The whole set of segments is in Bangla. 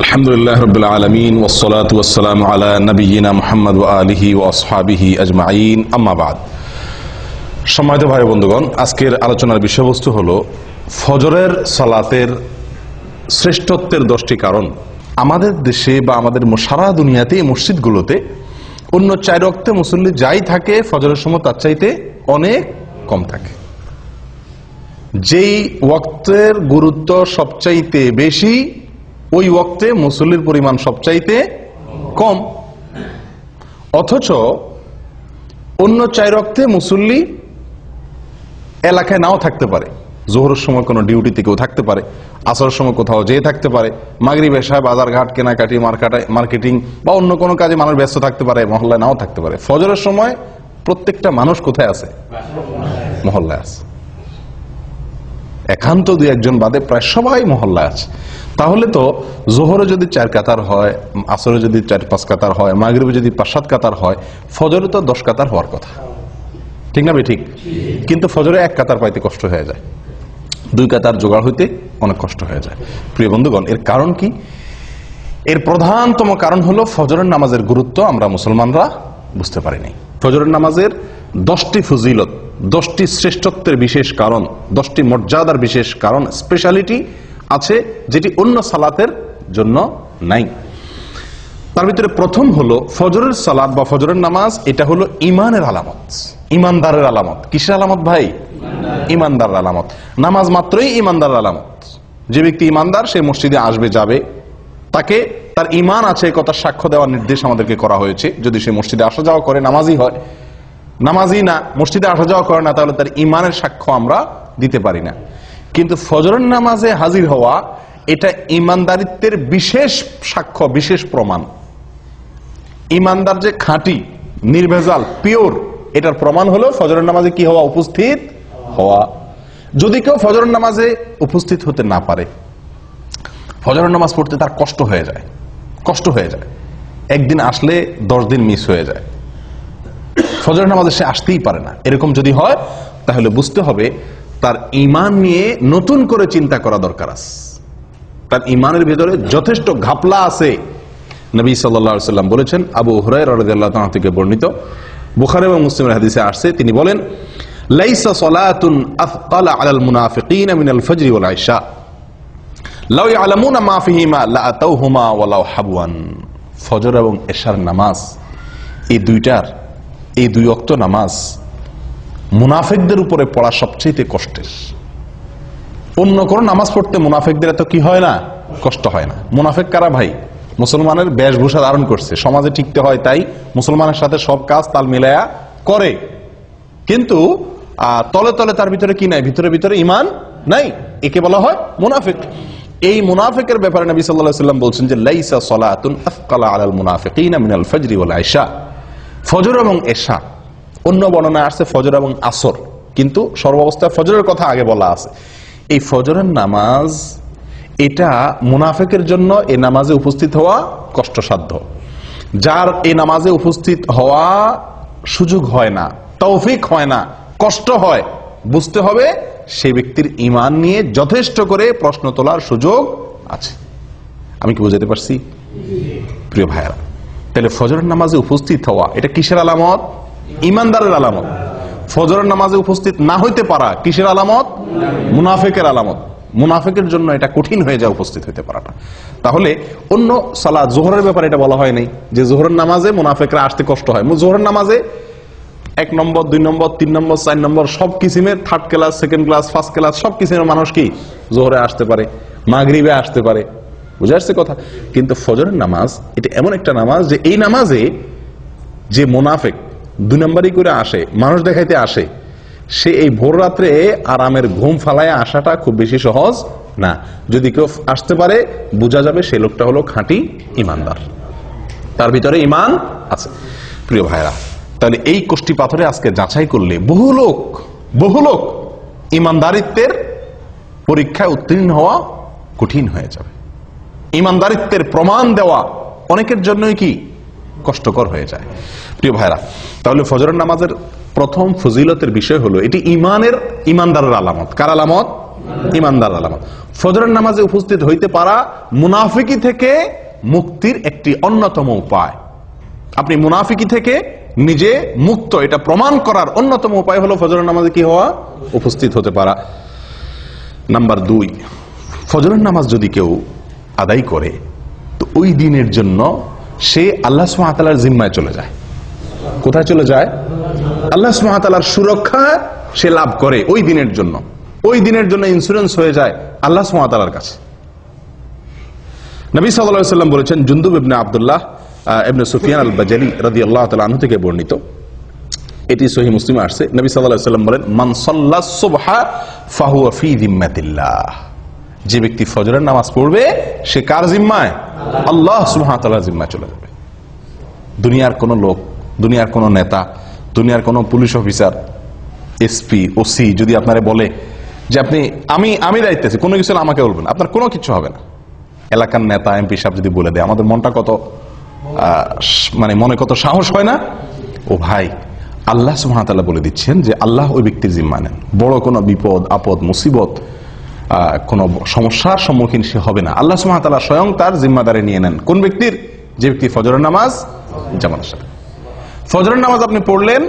আলহামদুলিল্লাহ রাব্বিল আলামিন ওয়াসসালাতু ওয়াসসালামু আলা নাবিয়িনা মুহাম্মদ ওয়া আলিহি ওয়া আসহাবিহি আজমাইন, আম্মা বাদ। সম্মানিত ভাই বন্ধুগণ, আজকের আলোচনার বিষয়বস্তু হলো ফজরের সালাতের শ্রেষ্ঠত্বের 10টি কারণ। আমাদের দেশে বা আমাদের সারা দুনিয়াতে এই মসজিদগুলোতে অন্য 4 ওয়াক্তে মুসল্লি যাই থাকে ফজরের সময় তার চাইতে অনেক কম থাকে। যেই ওয়াক্তের গুরুত্ব সবচাইতে বেশি ওই ওয়াক্তে মুসল্লির পরিমাণ সবচাইতে কম, অথচ অন্য 4 ওয়াক্তে মুসল্লি এলাকায় নাও থাকতে পারে। জোহরের সময় কোনো ডিউটিতে কেউ থাকতে পারে, আসরের সময় কোথাও যেয়ে থাকতে পারে, মাগরিব এশায় বাজার ঘাট কেনাকাটি মার্কেটিং বা অন্য কোনো কাজে মানুষ ব্যস্ত থাকতে পারে, মহল্লায় নাও থাকতে পারে। ফজরের সময় প্রত্যেকটা মানুষ কোথায় আছে? মহল্লায় আছে। একান্ত 2-1 জন বাদে প্রায় সবাই মহল্লায় আছে। তাহলে তো জোহরে যদি 4 কাতার হয়, আসরে যদি 4-5 কাতার হয়, মাগরিবে যদি 5-7 কাতার হয়, ফজরে তো 10 কাতার হওয়ার কথা, ঠিক না? ঠিক। কিন্তু ফজরে 1 কাতার পাইতে কষ্ট হয়ে যায়, 2 কাতার জোগাড় হইতে অনেক কষ্ট হয়ে যায়। প্রিয় বন্ধুগণ, এর কারণ কি? এর প্রধানতম কারণ হলো ফজরের নামাজের গুরুত্ব আমরা মুসলমানরা বুঝতে পারিনি। ফজরের নামাজের 10টি ফজিলত, 10টি শ্রেষ্ঠত্বের বিশেষ কারণ, 10টি মর্যাদার বিশেষ কারণ, স্পেশালিটি আছে যেটি অন্য সালাতের জন্য নাই। তার ভিতরে প্রথম হলো ফজরের সালাত বা ফজরের নামাজ। এটা হলো ইমানের আলামত, ইমানদারের আলামত। কিসের আলামত ভাই? ইমানদারের আলামত। নামাজ মাত্রই ইমানদারের আলামত। যে ব্যক্তি ইমানদার সে মসজিদে আসবে, যাবে, তাকে তার ইমান আছে কথা সাক্ষ্য দেওয়ার নির্দেশ আমাদেরকে করা হয়েছে। যদি সে মসজিদে আসা যাওয়া করে, নামাজি হয়, নামাজি না, মসজিদে আসা যাওয়া করে না, তাহলে তার ইমানের সাক্ষ্য আমরা দিতে পারি না। কিন্তু ফজরের নামাজে হাজির হওয়া এটা ইমানদারিত্বের বিশেষ সাক্ষ্য, বিশেষ প্রমাণ। ইমানদার যে খাঁটি, নির্ভেজাল, পিওর, এটার প্রমাণ হলো ফজরের নামাজে কি হওয়া? উপস্থিত হওয়া। যদি কেউ ফজরের নামাজে উপস্থিত হতে না পারে, ফজরের নামাজ পড়তে তার কষ্ট হয়ে যায়, একদিন আসলে 10 দিন মিস হয়ে যায়, ফজরের নামাজে সে আসতেই পারে না, এরকম যদি হয় তাহলে বুঝতে হবে তার ঈমান নিয়ে নতুন করে চিন্তা করা দরকার আছে। তার ঈমানের ভিতরে যথেষ্ট ঘাপলা আছে। নবী সাল্লাল্লাহু আলাইহি ওয়াসাল্লাম বলেছেন, আবু হুরায়রা রাদিয়াল্লাহু তাআলা থেকে বর্ণিত, বুখারী এবং মুসলিমের হাদিসে আসছে, তিনি বলেন, লাইসা সালাতুন আথকালা আলাল মুনাফিকিনা মিনাল ফজরি ওয়াল ইশা লাউ ইয়ালামুনা মা ফিহিমা লাআতাউহুমা ওয়ালাউ হাবওয়ান। ফজর এবং এশার নামাজ, এই 2 ওয়াক্ত নামাজ মুনাফিকদের উপরে পড়া সবচেয়ে কষ্টের। অন্য কোন নামাজ পড়তে মুনাফিকদের এত কি হয় না? কষ্ট হয় না। মুনাফিক কারা ভাই? মুসলমানের বেশভূষা ধারণ করছে, সমাজে টিকতে হয় তাই মুসলমানের সাথে সব কাজ তাল মিলায়া করে, কিন্তু তলে তলে তার ভিতরে কি নাই? ভিতরে ঈমান নাই। একে বলা হয় মুনাফিক। এই মুনাফিকের ব্যাপারে নবী সাল্লাল্লাহু আলাইহি ওয়াসাল্লাম বলছেন যে লাইসা সালাতুন আথকালা আলাল মুনাফিকিনা মিনাল ফজরি ওয়াল ইশা। ফজর এবং এশা, অন্য বর্ণনায় আসছে ফজর এবং আসর, কিন্তু সর্বাবস্থায় ফজরের কথা আগে বলা আছে। এই ফজরের নামাজ এটা মুনাফিকের জন্য এই নামাজে উপস্থিত হওয়া কষ্টসাধ্য। যার এই নামাজে উপস্থিত হওয়া সুযোগ হয় না, তৌফিক হয় না, কষ্ট হয়, বুঝতে হবে সেই ব্যক্তির ঈমান নিয়ে যথেষ্ট করে প্রশ্ন তোলার সুযোগ আছে। আমি কি বুঝাতে পারছি প্রিয় ভাইরা? তাহলে ফজরের নামাজে উপস্থিত হওয়া এটা কিসের আলামত? ঈমানদারের আলামত। ফজরের নামাজে উপস্থিত না হইতে পারা কিসের আলামত? মুনাফিকের আলামত। মুনাফিকের জন্য এটা কঠিন হয়ে যায় উপস্থিত হইতে পারাটা। তাহলে অন্য সালাত, জোহরের ব্যাপারে এটা বলা হয় নাই যে জোহরের নামাজে মুনাফিকরা আসতে কষ্ট হয়। জোহরের নামাজে 1 নম্বর, 2 নম্বর, 3 নম্বর, 4 নম্বর সব কিসিমের, 3rd class, 2nd class, 1st class সব কিসিমের মানুষ কি জোহরে আসতে পারে, মাগরিবে আসতে পারে। বুঝে আসছে কথা? কিন্তু ফজরের নামাজ এটা এমন একটা নামাজ যে এই নামাজে যে মুনাফিক 2 নম্বরই করে আসে, মানুষ দেখাইতে আসে, সে এই ভোর রাত্রে আরামের ঘুম ফালায় আসাটা খুব বেশি সহজ না। যদি কেউ আসতে পারে বোঝা যাবে সেই লোকটা হলো খাঁটি ইমানদার, তার ভিতরে ঈমান আছে। প্রিয় ভাইরা, তাহলে এই কোষ্টি পাথরে আজকে যাচাই করলে বহু লোক ইমানদারিত্বের পরীক্ষায় উত্তীর্ণ হওয়া কঠিন হয়ে যাবে। ইমানদারিত্বের প্রমাণ দেওয়া অনেকের জন্যই কি কষ্টকর হয়ে যায়। প্রিয় ভাইরা, তাহলে ফজরের নামাজের প্রথম ফজিলতের বিষয় হলো এটি ইমানদারের আলামত। কার আলামত? ইমানদার আলামত। ফজরের নামাজে উপস্থিত হইতে পারা মুনাফিকি থেকে মুক্তির একটি অন্যতম উপায়। আপনি মুনাফিকি থেকে নিজে মুক্ত, এটা প্রমাণ করার অন্যতম উপায় হলো ফজরের নামাজে কি হওয়া, উপস্থিত হতে পারা। নাম্বার 2, ফজরের নামাজ যদি কেউ আদায় করে তো ওই দিনের জন্য সে আল্লাহ সুবহানাহু ওয়া তাআলার জিম্মায় চলে যায়। কোথায় চলে যায়? আল্লাহ সুবহানাহু ওয়া তাআলার সুরক্ষা সে লাভ করে ওই দিনের জন্য। ওই দিনের জন্য ইন্স্যুরেন্স হয়ে যায় আল্লাহ সুবহানাহু ওয়া তাআলার কাছে। নবী সাল্লাল্লাহু আলাইহি ওয়াসাল্লাম বলেছেন, জুনদুব ইবনে আব্দুল্লাহ ইবনে সুফিয়ান আল-বাজালি রাদিয়াল্লাহু তাআলা আনহু থেকে বর্ণিত, এটি সহিহ মুসলিমে আসছে। নবী সাল্লাল্লাহু আলাইহি ওয়াসাল্লাম বলেন, মান সাল্লাস সুবহা ফাহুয়া ফি যিম্মাতিল্লাহ। যে ব্যক্তি ফজরের নামাজ পড়বে সে কার জিম্মায়? আল্লাহ সুবহানাহু ওয়া তাআলার জিম্মায় চলে যাবে। দুনিয়ার কোন লোক, দুনিয়ার কোন নেতা, দুনিয়ার কোন পুলিশ অফিসার, এসপি, ওসি যদি আপনারে বলে যে আপনি আমি দায়িত্ব আছি, কোনো কিছু আমাকে বলবেন, আপনার কোনো কিছু হবে না। এলাকার নেতা, এমপি সাহেব যদি বলে দেয়, আমাদের মনটা কত মনে কত সাহস হয় না? ও ভাই, আল্লাহ সুবহানাহু ওয়া তাআলা বলে দিচ্ছেন যে আল্লাহ ওই ব্যক্তির জিম্মা নেন। বড় কোনো বিপদ আপদ মুসিবত কোন সমস্যার সম্মুখীন সে হবে না। আল্লাহ সুবহানাহু ওয়া তাআলা স্বয়ং তার জিম্মাদারি নিয়ে নেন। কোন ব্যক্তির? যে ব্যক্তি ফজরের নামাজ জামাতের সাথে। ফজরের নামাজ আপনি পড়লেন,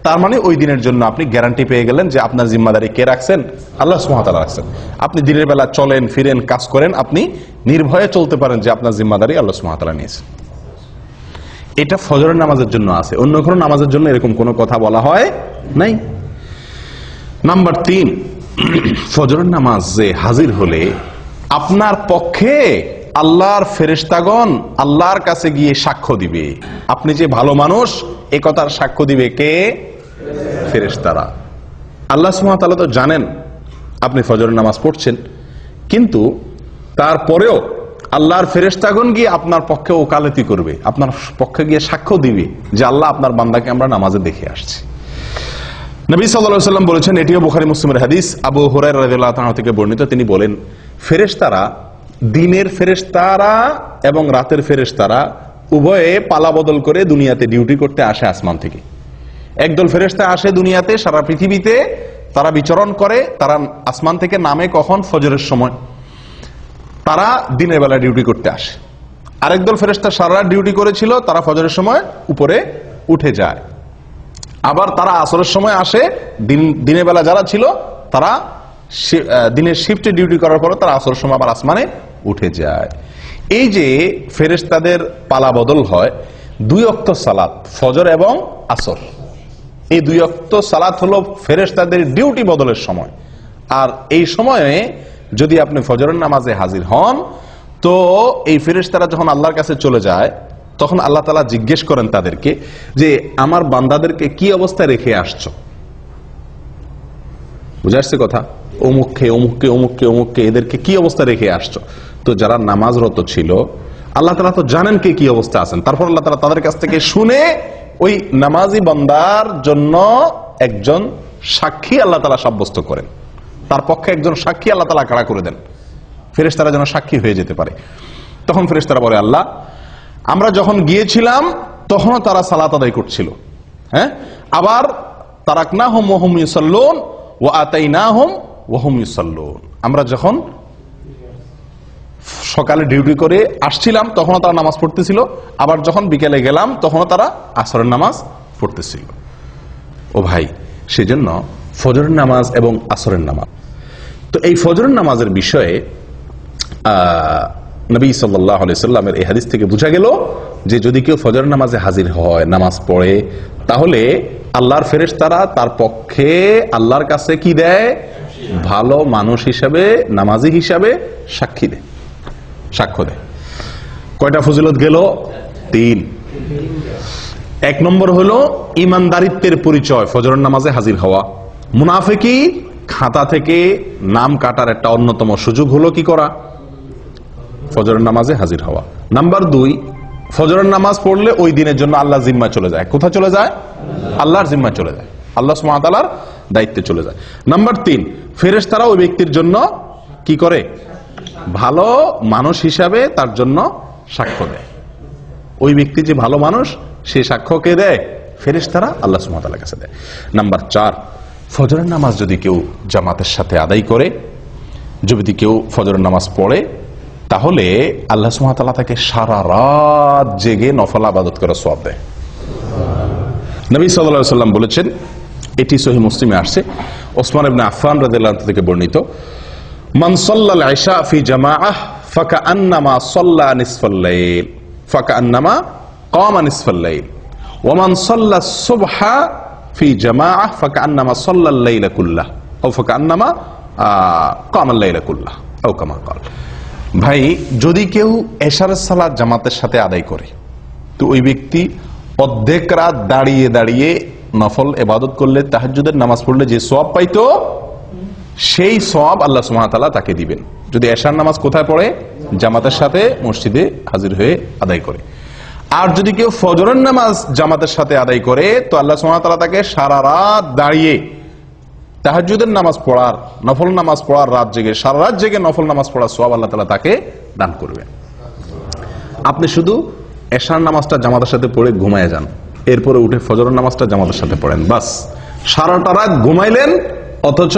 তার মানে ওই দিনের জন্য আপনি গ্যারান্টি পেয়ে গেলেন যে আপনার জিম্মাদারি কে রাখছেন? আল্লাহ সুবহানাহু ওয়া তাআলা রাখছেন। আপনি দিনের বেলা চলেন ফিরেন কাজ করেন, আপনি নির্ভয়ে চলতে পারেন যে আপনার জিম্মাদারি আল্লাহ সুবহানাহু ওয়া তাআলা নিয়েছেন। এটা ফজরের নামাজের জন্য আছে, অন্য কোনো নামাজের জন্য এরকম কোনো কথা বলা হয় নাই। নাম্বার 3, ফজরের নামাজে হাজির হলে আপনার পক্ষে আল্লাহর ফেরেশতাগণ আল্লাহর কাছে গিয়ে সাক্ষ্য দিবে আপনি যে ভালো মানুষ, এ কথার সাক্ষ্য দিবে কে? ফেরেশতারা। আল্লাহ সুবহানাহু ওয়া তাআলা তো জানেন আপনি ফজরের নামাজ পড়ছেন, কিন্তু তারপরেও আল্লাহর ফেরেশতাগণ গিয়ে আপনার পক্ষে ওকালতি করবে, আপনার পক্ষে গিয়ে সাক্ষ্য দিবে যে আল্লাহ আপনার বান্দাকে আমরা নামাজে দেখে আসছি। নবী সাল্লাল্লাহু আলাইহি ওয়াসাল্লাম বলেছেন, এটিও বুখারী মুসলিমের হাদিস, আবু হুরায়রা রাদিয়াল্লাহু তাআলা থেকে বর্ণিত, তিনি বলেন, ফেরেশতারা, দিনের ফেরেশতারা এবং রাতের ফেরেশতারা উভয়ে পালা বদল করে দুনিয়াতে ডিউটি করতে আসে আসমান থেকে। একদল ফেরেশতা আসে দুনিয়াতে, সারা পৃথিবীতে তারা বিচরণ করে, তারা আসমান থেকে নামে কখন? ফজরের সময়। তারা দিনের বেলা ডিউটি করতে আসে। আরেকদল ফেরেশতা সারা রাত ডিউটি করেছিল, তারা ফজরের সময় উপরে উঠে যায়। আবার তারা আসরের সময় আসে, দিনের বেলা যারা ছিল তারা দিনের শিফটে ডিউটি করার পর তারা আসরের সময় আবার আসমানে উঠে যায়। এই যে ফেরেশতাদের পালা বদল হয়, 2 ওয়াক্ত সালাত, ফজর এবং আসর, এই 2 ওয়াক্ত সালাত হলো ফেরেশতাদের ডিউটি বদলের সময়। আর এই সময়ে যদি আপনি ফজরের নামাজে হাজির হন, তো এই ফেরেশতারা যখন আল্লাহর কাছে চলে যায়, তখন আল্লাহ তাআলা জিজ্ঞেস করেন তাদেরকে যে আমার বান্দাদেরকে কি অবস্থায় রেখে আসছো? বুঝে আসছে কথা? অমুককে অমুককে অমুককে অমুককে এদেরকে কি অবস্থা রেখে আসছো? তো যারা নামাজরত ছিল, আল্লাহ তাআলা তো জানেন কে কি অবস্থা আছেন। তারপর আল্লাহ তাআলা তাদের কাছ থেকে শুনে ওই নামাজি বান্দার জন্য একজন সাক্ষী আল্লাহ তাআলা সাব্যস্ত করেন, তার পক্ষে একজন সাক্ষী আল্লাহ তাআলা খাড়া করে দেন, ফেরেশতারা যেন সাক্ষী হয়ে যেতে পারে। তখন ফেরেশতারা বলে, আল্লাহ, আমরা যখন গিয়েছিলাম তখনও তারা সালাত আদায় করছিল, হ্যাঁ, আবার তারাকনাহুম ওয়া হুম ইউসাল্লুন ওয়া আতাইনাহুম ওয়া হুম ইউসাল্লুন। আমরা যখন সকালে ডিউটি করে আসছিলাম তখনও তারা নামাজ পড়তেছিল, আবার যখন বিকেলে গেলাম তখনও তারা আসরের নামাজ পড়তেছিল। ও ভাই, সেজন্য ফজরের নামাজ এবং আসরের নামাজ, তো এই ফজরের নামাজের বিষয়ে নবী সাল্লাল্লাহু আলাইহি সাল্লামের এই হাদিস থেকে বোঝা গেল যে যদি কেউ ফজরের নামাজে হাজির হয়, নামাজ পড়ে, তাহলে আল্লাহর ফেরেশতারা তার পক্ষে আল্লাহর কাছে কি দেয়? ভালো মানুষ হিসাবে, নামাজি হিসাবে সাক্ষী দেয়, সাক্ষ্য দেয়। কয়টা ফজিলত গেল? 3। 1 নম্বর হলো ইমানদারিত্বের পরিচয়, ফজরের নামাজে হাজির হওয়া। মুনাফিকি খাতা থেকে নাম কাটার একটা অন্যতম সুযোগ হলো কি করা? ফজরের নামাজে হাজির হওয়া। নাম্বার 2, ফজরের নামাজ পড়লে ওই দিনের জন্য আল্লাহর জিম্মা চলে যায়। কোথায় চলে যায়? আল্লাহর জিম্মা চলে যায়, আল্লাহ সুবহানাহু ওয়া তাআলার দায়িত্বে চলে যায়। নাম্বার 3, ফেরেশতারা ওই ব্যক্তির জন্য কি করে? ভালো মানুষ হিসাবে তার জন্য সাক্ষ্য দেয়। ওই ব্যক্তি যে ভালো মানুষ, সে সাক্ষ্য কে দেয়? ফেরেশতারা আল্লাহ সুবহানাহু ওয়া তাআলার কাছে দেয়। নাম্বার 4, ফজরের নামাজ যদি কেউ জামাতের সাথে আদায় করে যদি কেউ ফজরের নামাজ পড়ে তাহলে আল্লাহ সুবহানাহু ওয়া তাআলা তাকে সারা রাত জেগে নফল ইবাদত করার সওয়াব দেয়। নবী সাল্লাল্লাহু আলাইহি ওয়াসাল্লাম বলেছেন, এটি সহিহ মুসলিমে আসছে, ওসমান ইবনে আফফান রাদিয়াল্লাহু আনহু থেকে বর্ণিত, মান সাল্লাল ইশা ফি জামাআহ ফাকান্নামা সাল্লা নিসফাল লাইল ফাকান্নামা কামা নিসফাল লাইল ওয়া মান সাল্লা সুবহা ফি জামাআহ ফাকান্নামা সাল্লাল লাইলা কুল্লাহ আও ফাকান্নামা কামাল লাইলা কুল্লাহ আও কামা ক্বাল। ভাই, যদি কেউ এশারের সালাত জামাতের সাথে আদায় করে তো ওই ব্যক্তি অর্ধেক রাত দাঁড়িয়ে দাঁড়িয়ে নফল ইবাদত করলে, তাহাজ্জুদের নামাজ পড়লে যে সওয়াব পাইতো সেই সওয়াব আল্লাহ সুবহানাহু ওয়া তাআলা তাকে দিবেন। যদি এশার নামাজ কোথায় পড়ে? জামাতের সাথে মসজিদে হাজির হয়ে আদায় করে। আর যদি কেউ ফজরের নামাজ জামাতের সাথে আদায় করে তো আল্লাহ সুবহানাহু ওয়া তাআলা তাকে সারা রাত দাঁড়িয়ে তাহাজ্জুদের নামাজ পড়ার, নফল নামাজ পড়ার, রাত জেগে সারা রাত জেগে নফল নামাজ পড়ার সওয়াব আল্লাহ তাআলা তাকে দান করবেন। আপনি শুধু এশার নামাজটা জামাতের সাথে পড়ে ঘুমায় যান, এরপরে উঠে ফজরের নামাজটা জামাতের সাথে পড়েন, বাস সারাটা রাত ঘুমাইলেন, অথচ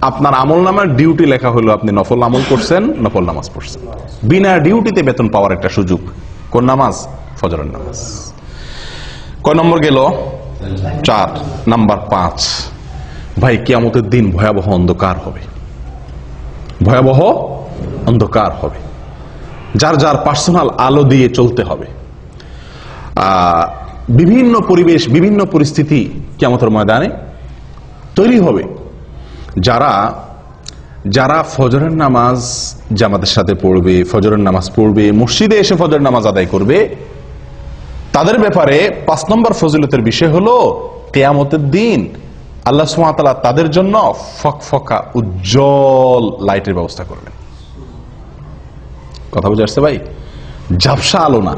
আপনার আমল নামার ডিউটি লেখা হলো আপনি নফল আমল করছেন, নফল নামাজ পড়ছেন। বিনা ডিউটিতে বেতন পাওয়ার একটা সুযোগ। কোন নামাজ? ফজরের নামাজ। কয় নম্বর গেল? 4 নাম্বার 5। ভাই, কিয়ামতের দিন ভয়াবহ অন্ধকার হবে, ভয়াবহ অন্ধকার হবে। যার যার পার্সোনাল আলো দিয়ে চলতে হবে। বিভিন্ন পরিবেশ, বিভিন্ন পরিস্থিতি কিয়ামতের ময়দানে তৈরি হবে। যারা যারা ফজরের নামাজ জামাতের সাথে পড়বে, ফজরের নামাজ পড়বে, মসজিদে এসে ফজরের নামাজ আদায় করবে, তাদের ব্যাপারে 5 নম্বর ফজিলতের বিষয় হলো কিয়ামতের দিন আল্লাহ সুবহানাহু ওয়া তাআলা তাদের জন্য ফকফকা উজ্জ্বল লাইটের ব্যবস্থা করবেন। কথা বুঝে আসছে ভাই? ঝাপসা আলো না,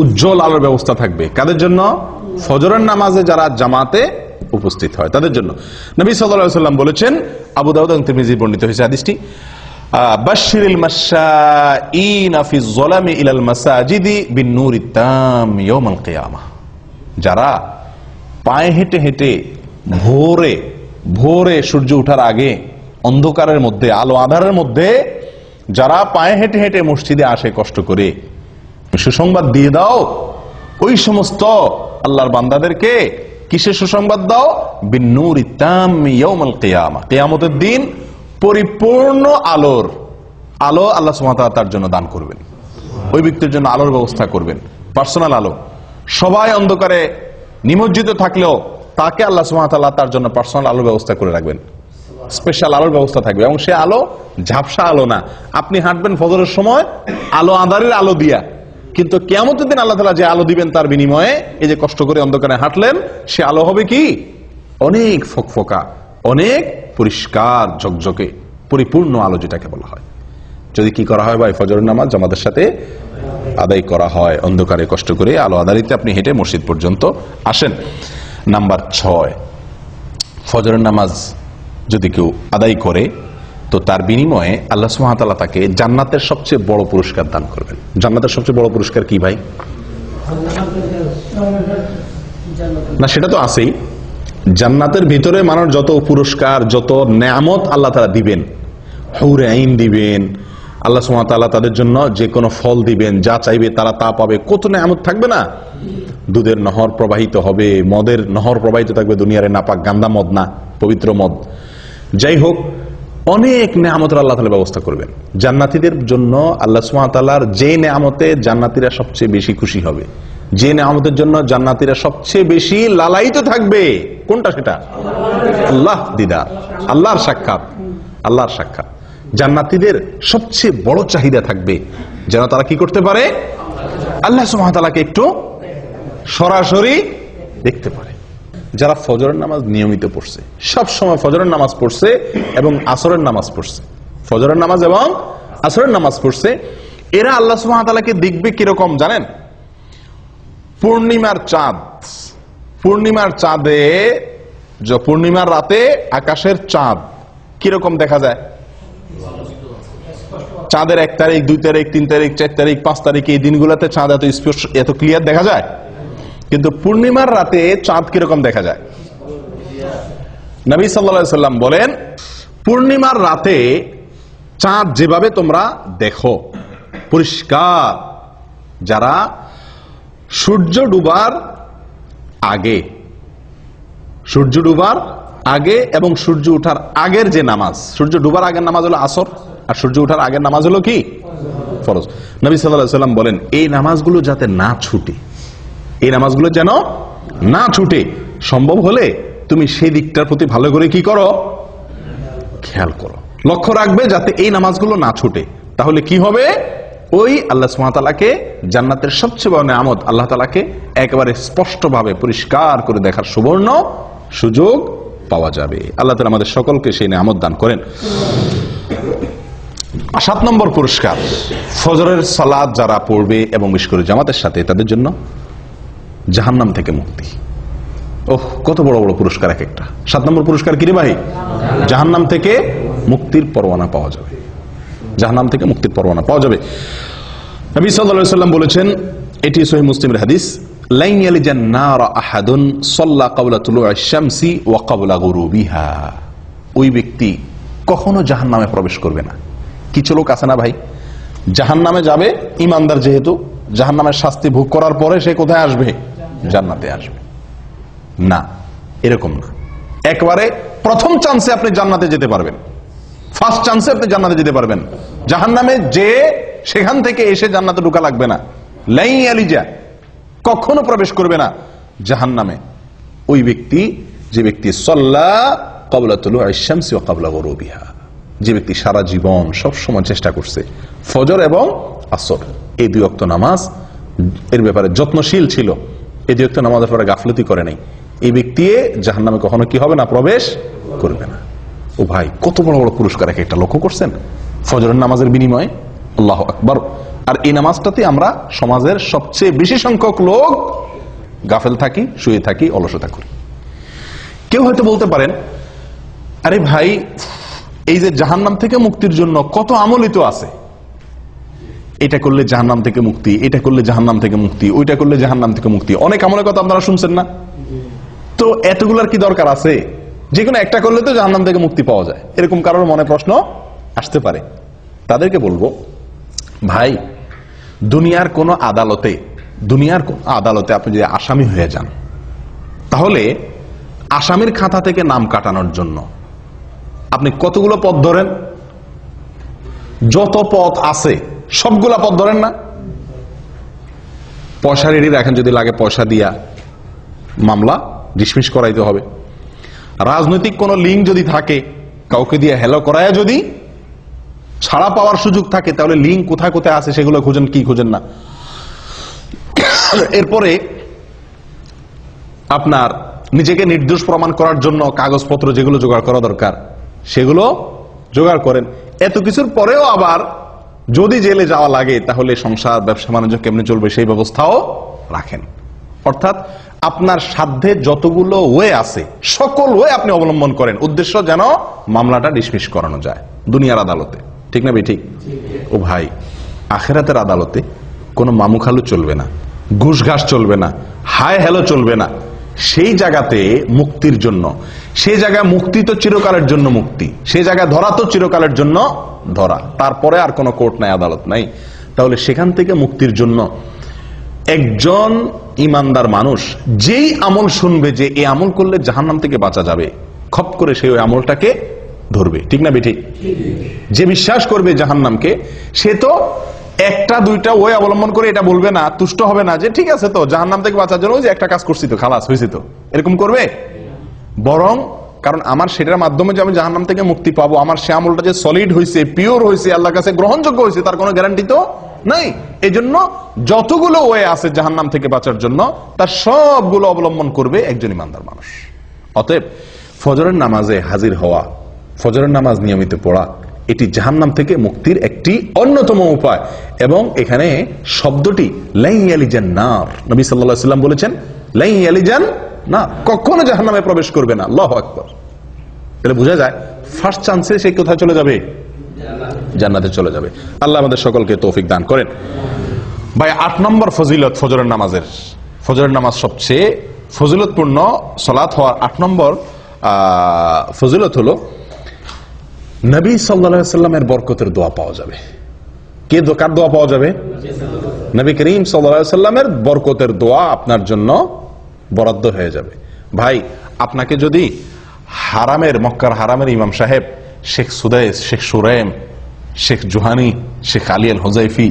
উজ্জ্বল আলোর ব্যবস্থা থাকবে। কাদের জন্য? ফজরের নামাজে যারা জামাতে উপস্থিত হয় তাদের জন্য। নবী সাল্লাল্লাহু আলাইহি ওয়াসাল্লাম বলেছেন, আবু দাউদ এবং তিরমিজি বর্ণিত হয়েছে হাদিসটি, বাশশিরিল মাশাঈনা ফি যলামি ইলাল মাসাজিদি বিন-নূরিত তাম ইয়াউমাল কিয়ামাহ। যারা পায়ে হেঁটে হেঁটে ভোরে ভোরে সূর্য ওঠার আগে অন্ধকারের মধ্যে, আলো আঁধারের মধ্যে যারা পায়ে হেঁটে হেঁটে মসজিদে আসে কষ্ট করে, সুসংবাদ দিয়ে দাও ওই সমস্ত আল্লাহর বান্দাদেরকে। কিসের সুসংবাদ দাও? বিন-নূরিত তাম ইয়াউমাল কিয়ামাহ, কিয়ামতের দিন পরিপূর্ণ আলোর আলো আল্লাহ সুবহানাহু ওয়া তাআলা তার জন্য দান করবেন। ওই ব্যক্তির জন্য আলোর ব্যবস্থা করবেন, পার্সোনাল আলো। সবাই অন্ধকারে নিমজ্জিত থাকলেও তাকে আল্লাহ সুবহানাহু ওয়া তাআলা তার জন্য পার্সোনাল আলোর ব্যবস্থা করে রাখবেন, স্পেশাল আলোর ব্যবস্থা থাকবে। এবং সে আলো ঝাপসা আলো না। আপনি হাঁটবেন ফজরের সময় আলো আঁধারের আলো দিয়া, কিন্তু কিয়ামতের দিন আল্লাহ তাআলা যে আলো দিবেন তার বিনিময়ে এই যে কষ্ট করে অন্ধকারে হাঁটলেন, সে আলো হবে কি? অনেক ফকফকা, অনেক পরিষ্কার ঝকঝকে পরিপূর্ণ আলো যেটাকে বলা হয়। যদি কি করা হয় ভাই? ফজরের নামাজ জামাতের সাথে আদায় করা হয়, অন্ধকারে কষ্ট করে আলো আধারিতে আপনি হেঁটে মসজিদ পর্যন্ত আসেন। নাম্বার 6, ফজরের নামাজ যদি কেউ আদায় করে তো তার বিনিময়ে আল্লাহ সুবহানাহু ওয়া তাআলা তাকে জান্নাতের সবচেয়ে বড় পুরস্কার দান করবেন। জান্নাতের সবচেয়ে বড় পুরস্কার কি ভাই? না, সেটা তো আছেই। জান্নাতের ভিতরে মানুষ যত পুরস্কার, যত নেয়ামত আল্লাহ তাআলা দিবেন, হুরে আইন দিবেন, আল্লাহ সুবহানাহু ওয়া তাআলা তাদের জন্য যে কোনো ফল দিবেন, যা চাইবে তারা তা পাবে। কত নেয়ামত থাকবে না? দুধের নহর প্রবাহিত হবে, মদের নহর প্রবাহিত থাকবে, দুনিয়ারে নাপাক গান্দা মদ না, পবিত্র মদ। যাই হোক, অনেক নেয়ামতের আল্লাহ তাআলা ব্যবস্থা করবেন জান্নাতীদের জন্য। আল্লাহ সুবহানাহু ওয়া তাআলার যে নেয়ামতে জান্নাতীরা সবচেয়ে বেশি খুশি হবে, যে নেয়ামতের জন্য জান্নাতীরা সবচেয়ে বেশি লালায়িত থাকবে, কোনটা সেটা? আল্লাহ দিদার, আল্লাহর সাক্ষাৎ, আল্লাহর সাক্ষাৎ। জান্নাতীদের সবচেয়ে বড় চাহিদা থাকবে যেন তারা কি করতে পারে? আল্লাহ সুবহানাহু ওয়া তাআলাকে একটু সরাসরি দেখতে পারে। যারা ফজরের নামাজ নিয়মিত পড়ছে, সব সময় ফজরের নামাজ পড়ছে এবং আসরের নামাজ পড়ছে, ফজরের নামাজ এবং আসরের নামাজ পড়ছে, এরা আল্লাহ সুবহানাহু ওয়া তাআলাকে দেখবে কিরকম জানেন? পূর্ণিমার চাঁদ, পূর্ণিমার চাঁদে, পূর্ণিমার রাতে আকাশের চাঁদ কিরকম দেখা যায়? চাঁদের 1 তারিখ, 2 তারিখ, 3 তারিখ, 4 তারিখ, 5 তারিখ এই দিনগুলোতে চাঁদ এত স্পষ্ট, এত ক্লিয়ার দেখা যায়। কিন্তু পূর্ণিমার রাতে চাঁদ কিরকম দেখা যায়? নবী সাল্লাল্লাহু আলাইহি সাল্লাম বলেন, পূর্ণিমার রাতে চাঁদ যেভাবে তোমরা দেখো পরিষ্কার, যারা সূর্য ডুবার আগে এবং সূর্য ওঠার আগের যে নামাজ, সূর্য ডুবার আগের নামাজ হলো আসর, আর সূর্য ওঠার আগের নামাজ হলো কি ফরজ। নবী সাল্লাল্লাহু আলাইহি ওয়াসাল্লাম বলেন এই নামাজগুলো যাতে না ছুটে, এই নামাজগুলো যেন না ছুটে, সম্ভব হলে তুমি সেই দিকটার প্রতি ভালো করে কি করো, খেয়াল করো, লক্ষ্য রাখবে যাতে এই নামাজগুলো না ছুটে। তাহলে কি হবে, ওই আল্লাহ সুবহানাহু ওয়া তাআলাকে জান্নাতের সবচেয়ে বড় নিয়ামত আল্লাহ তাআলাকে একেবারে স্পষ্টভাবে পরিষ্কার করে দেখার সুবর্ণ সুযোগ পাওয়া যাবে। আল্লাহ তাআলা আমাদের সকলকে সেই নিয়ামত দান করেন। 7 নম্বর পুরস্কার, ফজরের সালাত যারা পড়বে এবং বিশেষ করে জামাতের সাথে, তাদের জন্য জাহান্নাম থেকে মুক্তি। ওহ, কত বড় বড় পুরস্কার এক একটা। 7 নম্বর পুরস্কার কি রে ভাই? জাহান্নাম থেকে মুক্তির পরোয়ানা পাওয়া যাবে, জাহান্নাম থেকে মুক্তির পরোয়ানা পাওয়া যাবে। নবী সাল্লাল্লাহু আলাইহি ওয়াসাল্লাম বলেছেন, এটি সহিহ মুসলিমের হাদিস, লাইন ইয়ালিজান নার আহাদুন সাল্লা ক্বাবলা তুলুইশ শামসি ওয়া ক্বাবলা গুরুবিহা। ওই ব্যক্তি কখনো জাহান্নামে প্রবেশ করবে না। কিছু লোক আছে না ভাই, জাহান্নামে যাবে, ইমানদার যেহেতু, জাহান্নামের শাস্তি ভোগ করার পরে সে কোথায় আসবে? জান্নাতে আসবে। না, এরকম না। একবারে প্রথম চান্সে আপনি জান্নাতে যেতে পারবেন, ফার্স্ট চান্সে আপনি জান্নাতে যেতে পারবেন। জাহান্নামে যে সেখান থেকে এসে জান্নাতে ঢোকা লাগবে না। লাইন ইয়ালিজা, কখনো প্রবেশ করবে না জাহান্নামে ওই ব্যক্তি, যে ব্যক্তি সাল্লা ক্বাবলা তুলুইশ শামসি ওয়া ক্বাবলা গুরুবিহা, যে ব্যক্তি সারা জীবন সব সময় চেষ্টা করছে ফজর এবং আসর এই 2 ওয়াক্ত নামাজ এর ব্যাপারে যত্নশীল ছিল, এই 2 ওয়াক্ত নামাজের ব্যাপারে গাফলতি করে নাই, এই ব্যক্তি জাহান্নামে কখনো কি হবে না? প্রবেশ করবে না। ও ভাই, কত বড় বড় পুরস্কার এক একটা, লক্ষ্য করছেন? ফজরের নামাজের বিনিময়ে, আল্লাহু আকবার। আর এই নামাজটাতে আমরা সমাজের সবচেয়ে বেশি সংখ্যক লোক গাফেল থাকি, শুয়ে থাকি, অলসতা করি। কেউ হয়তো বলতে পারেন, আরে ভাই, এই যে জাহান্নাম থেকে মুক্তির জন্য কত আমলই তো আছে, এটা করলে জাহান্নাম থেকে মুক্তি, এটা করলে জাহান্নাম থেকে মুক্তি, ওইটা করলে জাহান্নাম থেকে মুক্তি, অনেক আমলের কথা আপনারা শুনছেন না? তো এতগুলার কি দরকার আছে? যে কোনো একটা করলে তো জাহান্নাম থেকে মুক্তি পাওয়া যায়, এরকম কারোর মনে প্রশ্ন আসতে পারে। তাদেরকে বলবো, ভাই, দুনিয়ার কোন আদালতে আপনি যদি আসামি হয়ে যান, তাহলে আসামির খাতা থেকে নাম কাটানোর জন্য আপনি কতগুলো পথ ধরেন? যত পথ আছে সবগুলা পথ ধরেন না? পয়সা রেডি রাখেন, যদি লাগে পয়সা দিয়া মামলা ডিসমিস করাইতে হবে। রাজনৈতিক কোন লিঙ্ক যদি থাকে, কাউকে দিয়ে হেলো করায়া যদি ছাড়া পাওয়ার সুযোগ থাকে, তাহলে লিঙ্ক কোথায় কোথায় আছে সেগুলো খুঁজেন, কি খুঁজেন না। এরপরে আপনার নিজেকে নির্দোষ প্রমাণ করার জন্য কাগজপত্র যেগুলো জোগাড় করা দরকার সেগুলো জোগাড় করেন। এত কিছুর পরেও আবার যদি জেলে যাওয়া লাগে, তাহলে সংসার, ব্যবসা বাণিজ্য কেমনে চলবে সেই ব্যবস্থাও রাখেন। অর্থাৎ আপনার সাধ্যে যতগুলো ওয়ে আছে সকল ওয়ে আপনি অবলম্বন করেন, উদ্দেশ্য যেন মামলাটা ডিসমিস করানো যায় দুনিয়ার আদালতে। ঠিক না ভাই? ঠিক। ও ভাই, আখিরাতের আদালতে কোনো মামুখালু চলবে না, ঘুষ ঘাস চলবে না, হায় হ্যালো চলবে না। সেই জায়গাতে মুক্তির জন্য, সেই জায়গায় মুক্তি তো চিরকালের জন্য মুক্তি, সেই জায়গায় ধরা তো চিরকালের জন্য ধরা, তারপরে আর কোনো কোর্ট নাই, আদালত নাই। তাহলে সেখান থেকে মুক্তির জন্য একজন ইমানদার মানুষ যেই আমল শুনবে যে এই আমল করলে জাহান্নাম থেকে বাঁচা যাবে, খপ করে সেই ওই আমলটাকে ধরবে। ঠিক না বেঠিক? যে বিশ্বাস করবে জাহান্নামকে, সে তো একটা দুইটা ওই অবলম্বন করে এটা বলবে না, তুষ্ট হবে না যে ঠিক আছে তো জাহান্নাম থেকে বাঁচার জন্য যে একটা কাজ করছি তো, খালাস হয়েছে তো, এরকম করবে। বরং কারণ আমার সেটার মাধ্যমে যে আমি জাহান্নাম থেকে মুক্তি পাবো, আমার সে আমলটা যে সলিড হয়েছে, পিওর হয়েছে, আল্লাহর কাছে গ্রহণযোগ্য হয়েছে, তার কোনো গ্যারান্টি তো নাই। এই জন্য যতগুলো ওয়ে আছে জাহান্নাম থেকে বাঁচার জন্য, তার সবগুলো অবলম্বন করবে একজন ইমানদার মানুষ। অতএব ফজরের নামাজে হাজির হওয়া, ফজরের নামাজ নিয়মিত পড়া, এটি জাহান্নাম থেকে মুক্তির একটি অন্যতম উপায়। এবং এখানে শব্দটি লাইন ইয়ালিজান নার, নবী সাল্লাল্লাহু আলাইহি ওয়াসাল্লাম বলেছেন লাইন ইয়ালিজান না, কখনো জাহান্নামে প্রবেশ করবে না। আল্লাহু আকবার। তাহলে বোঝা যায় ফার্স্ট চান্সে সে কোথায় চলে যাবে? জান্নাতে চলে যাবে। আল্লাহ আমাদের সকলকে তৌফিক দান করেন। ভাই, 8 নম্বর ফজিলত ফজরের নামাজের, ফজরের নামাজ সবচেয়ে ফজিলতপূর্ণ সালাত হওয়ার 8 নম্বর ফজিলত হলো নবী সাল্লাল্লাহু আলাইহি সাল্লামের বরকতের দোয়া পাওয়া যাবে। কে কার দোয়া পাওয়া যাবে? নবী করিম সাল্লাল্লাহু আলাইহি সাল্লামের বরকতের দোয়া আপনার জন্য বরাদ্দ হয়ে যাবে। ভাই, আপনাকে যদি হারামের, মক্কার হারামের ইমাম সাহেব শেখ সুদাইস, শেখ সুরাইম, শেখ জুহানি, শেখ আলী আল হুজাইফি,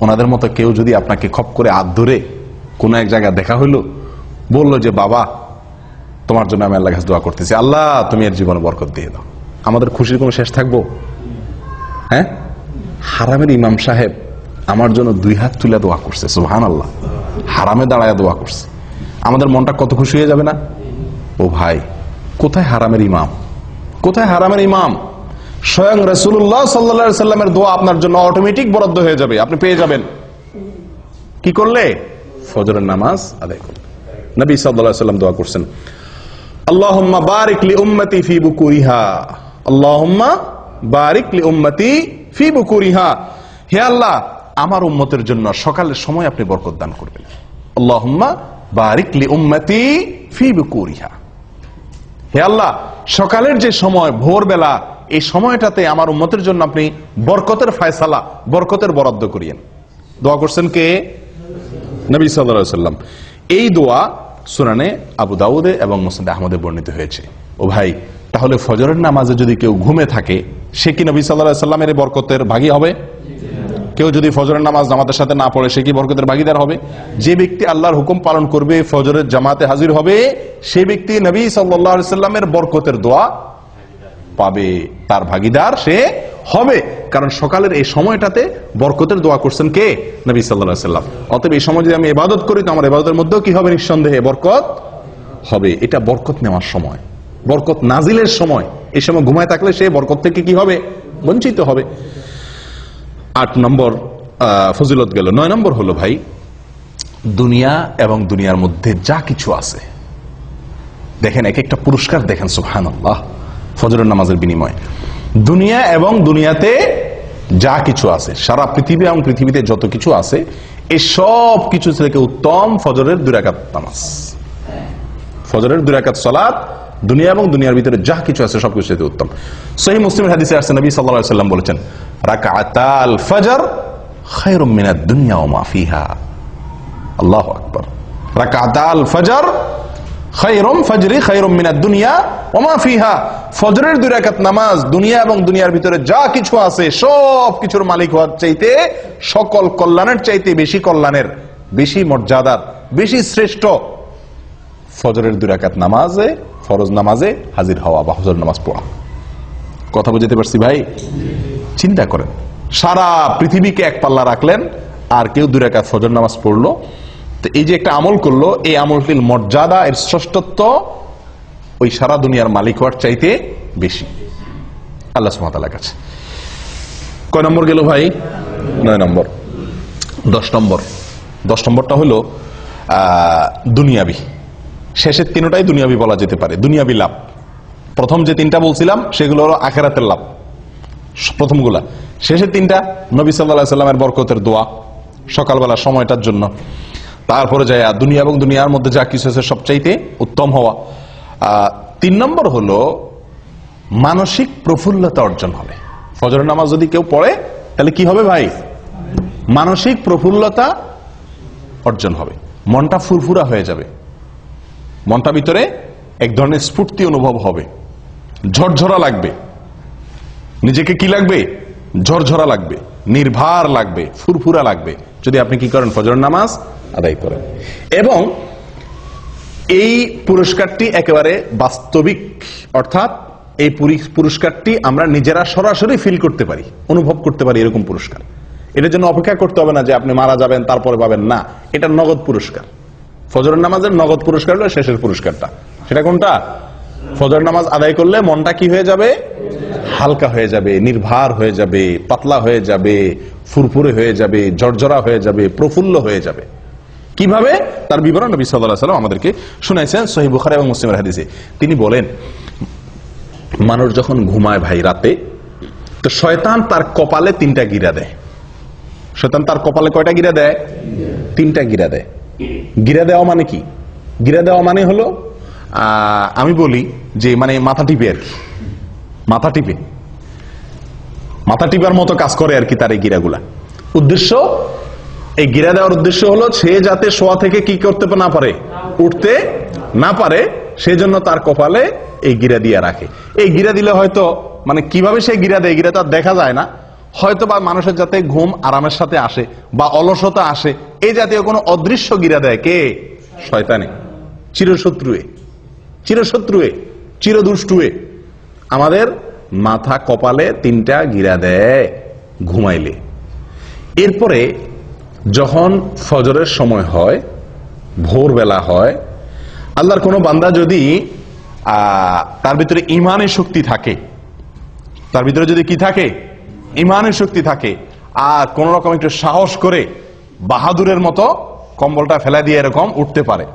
ওনাদের মতো কেউ যদি আপনাকে খপ করে হাত ধরে কোনো এক জায়গায় দেখা হইলো, বললো যে বাবা তোমার জন্য আমি আল্লাহর কাছে দোয়া করতেছি, আল্লাহ তুমি এর জীবনে বরকত দিয়ে দাও, আমাদের খুশির কোনো শেষ থাকবো? হ্যাঁ, হারামের ইমাম সাহেব আমার জন্য 2 হাত তুলে দোয়া করছে, সুবহানাল্লাহ, হারামে দাঁড়ায় দোয়া করছে, আমাদের মনটা কত খুশি হয়ে যাবে না? ও ভাই, কোথায় হারামের ইমাম, কোথায় হারামের ইমাম? স্বয়ং রাসূলুল্লাহ সাল্লাল্লাহু আলাইহি সাল্লামের দোয়া আপনার জন্য অটোমেটিক বরাদ্দ হয়ে যাবে, আপনি পেয়ে যাবেন। কি করলে? ফজরের নামাজ আদায় করলে। নবী সাল্লাল্লাহু আলাইহি সাল্লাম দোয়া করছেন, আল্লাহুম্মা বারিক লি উম্মতি ফি বুকুরিহা, আল্লাহুম্মা বারিক লি উম্মতি ফি বুকুরিহা, হে আল্লাহ আমার উম্মতের জন্য সকালের সময় আপনি বরকত দান করবেন। আল্লাহুম্মা বারিক লি উম্মতি ফি বুকুরিহা, হে আল্লাহ সকালের যে সময়, ভোরবেলা, এই সময়টাতে আমার উম্মতের জন্য আপনি বরকতের ফয়সালা, বরকতের বরাদ্দ করিয়েন। দোয়া করছেন কে? নবী সাল্লাল্লাহু আলাইহি সাল্লাম। এই দোয়া সুনানে আবু দাউদে এবং মুসনাদে আহমদে বর্ণিত হয়েছে। ও ভাই, তাহলে ফজরের নামাজে যদি কেউ ঘুমে থাকে, সে কি নবী সাল্লাল্লাহু আলাইহি সাল্লামের বরকতের ভাগী হবে? কেউ যদি ফজরের নামাজ জামাতের সাথে না পড়ে, সে কি বরকতের ভাগীদার হবে? যে ব্যক্তি আল্লাহর হুকুম পালন করবে, ফজরের জামাতে হাজির হবে, সে ব্যক্তি নবী সাল্লাল্লাহু আলাইহি সাল্লামের বরকতের দোয়া পাবে, তার ভাগীদার সে হবে। কারণ সকালের এই সময়টাতে বরকতের দোয়া করছেন কে? নবী সাল্লাল্লাহু আলাইহি সাল্লাম। অতএব এই সময় যদি আমি ইবাদত করি, তো আমার ইবাদতের মধ্যেও কি হবে? নিঃসন্দেহে বরকত হবে। এটা বরকত নেওয়ার সময়, বরকত নাজিলের সময়। এই সময় ঘুমায় থাকলে সে বরকত থেকে কি হবে? বঞ্চিত হবে। 8 নম্বর ফজিলত গেল। 9 নম্বর হলো ভাই, দুনিয়া এবং দুনিয়ার মধ্যে যা কিছু আছে, দেখেন এক একটা পুরস্কার দেখেন, সুবহানাল্লাহ, ফজরের নামাজের বিনিময়ে। দুনিয়া এবং দুনিয়াতে যা কিছু আছে, সারা পৃথিবী এবং পৃথিবীতে যত কিছু আছে, এই সব কিছু থেকে উত্তম ফজরের 2 রাকাত নামাজ। ফজরের 2 রাকাত সালাত দুনিয়া এবং দুনিয়ার ভিতরে যা কিছু আছে সবকিছু থেকে উত্তম। সহিহ মুসলিমের হাদিসে আসছে, নবী সাল্লাল্লাহু আলাইহি সাল্লাম বলেছেন, রাকাতাল ফজর খায়রুম মিনাদ দুনিয়া ওয়া মা ফিহা। আল্লাহু আকবার। রাকাতাল ফজর খায়রুম মিনাদ দুনিয়া ওয়া মা ফিহা। ফজরের 2 রাকাত নামাজ দুনিয়া এবং দুনিয়ার ভিতরে যা কিছু আছে সব কিছুর মালিক হওয়ার চাইতে, সকল কল্যাণের চাইতে বেশি কল্যাণের, বেশি মর্যাদার, বেশি শ্রেষ্ঠ ফজরের 2 রাকাত নামাজে, ফরজ নামাজে হাজির হওয়া বা ফজর নামাজ পড়া। কথা বুঝতে পারছি ভাই? চিন্তা করেন, সারা পৃথিবীকে এক পাল্লা রাখলেন, আর কেউ 2 রাকাত ফজর নামাজ পড়লো, তো এই যে একটা আমল করলো, এই আমলটির মর্যাদা, এর শ্রেষ্ঠত্ব ওই সারা দুনিয়ার মালিক হওয়ার চাইতে বেশি আল্লাহ সুবহানাহু ওয়া তাআলার কাছে। কয় নম্বর গেল ভাই? 9 নম্বর। 10 নম্বরটা হলো দুনিয়াবি। শেষের 3টাই দুনিয়াবি বলা যেতে পারে, দুনিয়াবি লাভ। প্রথম যে 3টা বলছিলাম সেগুলো হলো আখিরাতের লাভ, প্রথমগুলা। শেষের 3টা নবী সাল্লাল্লাহু আলাইহি সাল্লামের বরকতের দোয়া সকালবেলা সময়টার জন্য। তারপরে যায় দুনিয়া এবং দুনিয়ার মধ্যে যা কিছু আছে সবচাইতে উত্তম হওয়া। 3 নম্বর হলো মানসিক প্রফুল্লতা অর্জন হবে। ফজরের নামাজ যদি কেউ পড়ে, তাহলে কি হবে ভাই? মানসিক প্রফুল্লতা অর্জন হবে, মনটা ফুরফুরা হয়ে যাবে, মনটা ভিতরে এক ধরনের স্ফূর্তি অনুভব হবে, ঝরঝরা লাগবে, নিজেকে কি লাগবে? ঝরঝরা লাগবে, নির্ভার লাগবে, ফুরফুরা লাগবে, যদি আপনি কি করেন? ফজরের নামাজ আদায় করেন। এবং এই পুরস্কারটি একেবারে বাস্তবিক, অর্থাৎ এই পুরস্কারটি আমরা নিজেরা সরাসরি ফিল করতে পারি, অনুভব করতে পারি, এরকম পুরস্কার। এটার জন্য অপেক্ষা করতে হবে না যে আপনি মারা যাবেন তারপরে পাবেন, না, এটা নগদ পুরস্কার। ফজরের নামাজের নগদ পুরস্কার হলো শেষের পুরস্কারটা। সেটা কোনটা? ফজরের নামাজ আদায় করলে মনটা কি হয়ে যাবে? হালকা হয়ে যাবে, নির্ভার হয়ে যাবে, পাতলা হয়ে যাবে, ফুরফুরে হয়ে যাবে, ঝরঝরা হয়ে যাবে, প্রফুল্ল হয়ে যাবে। কিভাবে? তার বিবরণ নবী সাল্লাল্লাহু আলাইহি ওয়াসাল্লাম আমাদেরকে শুনাইছেন সহিহ বুখারী এবং মুসলিমের হাদিসে। তিনি বলেন, মানুষ যখন ঘুমায় ভাই রাতে, তো শয়তান তার কপালে 3টা গিরা দেয়। শয়তান তার কপালে কয়টা গিরা দেয়? 3টা গিরা দেয়। গিরা দেওয়া মানে কি? গিরা দেওয়া মানে হলো, আমি বলি যে মানে মাথা টিপে আর কি, মাথা টিপে। মাথা টিপার মতো কাজ করে আর কি তার এই গিরাগুলা। উদ্দেশ্য, এই গিরা দেওয়ার উদ্দেশ্য হলো সে যাতে শোয়া থেকে কি করতে না পারে, উঠতে না পারে, সেজন্য তার কপালে এই গিরা দিয়ে রাখে। এই গিরা দিলে হয়তো মানে কিভাবে সে গিরা দেয়, গিরা তো আর দেখা যায় না, হয়তো বা মানুষের যাতে ঘুম আরামের সাথে আসে বা অলসতা আসে, এই জাতীয় কোনো অদৃশ্য গিরা দেয় কে? শয়তানে, চিরশত্রুয়ে, চিরশত্রুয়ে, চিরদুষ্টুয়ে আমাদের মাথা কপালে 3টা গিরা দেয় ঘুমাইলে। এরপরে যখন ফজরের সময় হয়, ভোরবেলা হয়, আল্লাহর কোনো বান্দা যদি তার ভিতরে ইমানের শক্তি থাকে, তার ভিতরে যদি কি থাকে, ইমানের শক্তি থাকে, আর কোন রকম একটু সাহস করে বাহাদুরের মতো কম্বলটা ফেলা দিয়ে এরকম উঠতে পারে,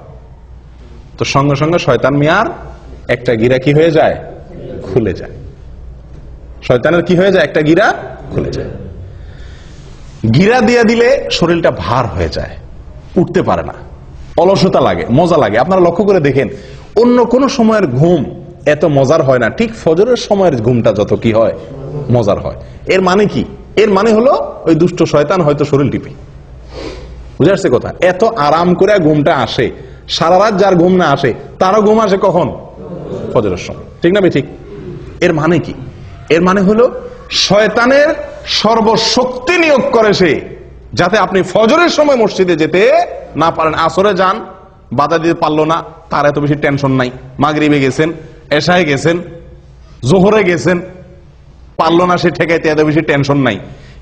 তো সঙ্গে সঙ্গে শয়তান মিয়ার একটা গিরা কি হয়ে যায়, খুলে যায়। শয়তানের কি হয়ে যায়, একটা গিরা খুলে যায়। গিরা দিয়ে দিলে শরীরটা ভার হয়ে যায়, উঠতে পারে না, অলসতা লাগে, মজা লাগে। আপনারা লক্ষ্য করে দেখেন, অন্য কোন সময়ের ঘুম এত মজার হয় না, ঠিক ফজরের সময়ের ঘুমটা যত কি হয়, মজার হয়। এর মানে কি? এর মানে হলো ওই দুষ্ট শয়তান হয়তো শরীর টিপে, বুঝে আসছে কথা? এত আরাম করে ঘুমটা আসে, সারা রাত যার ঘুম না আসে তারও ঘুম আসে কখন? ফজরের সময়, ঠিক না? ঠিক। এর মানে কি? এর মানে হলো শয়তানের সর্বশক্তি নিয়োগ করে সে, যাতে আপনি ফজরের সময় মসজিদে যেতে না পারেন। আসরে যান, বাধা দিতে পারলো না, তার এত বেশি টেনশন নাই। মাগরিবে গেছেন, এশায় গেছেন, জোহরে গেছেন, পারলো না সে ঠেকাইতে, এত বেশি টেনশন নাই।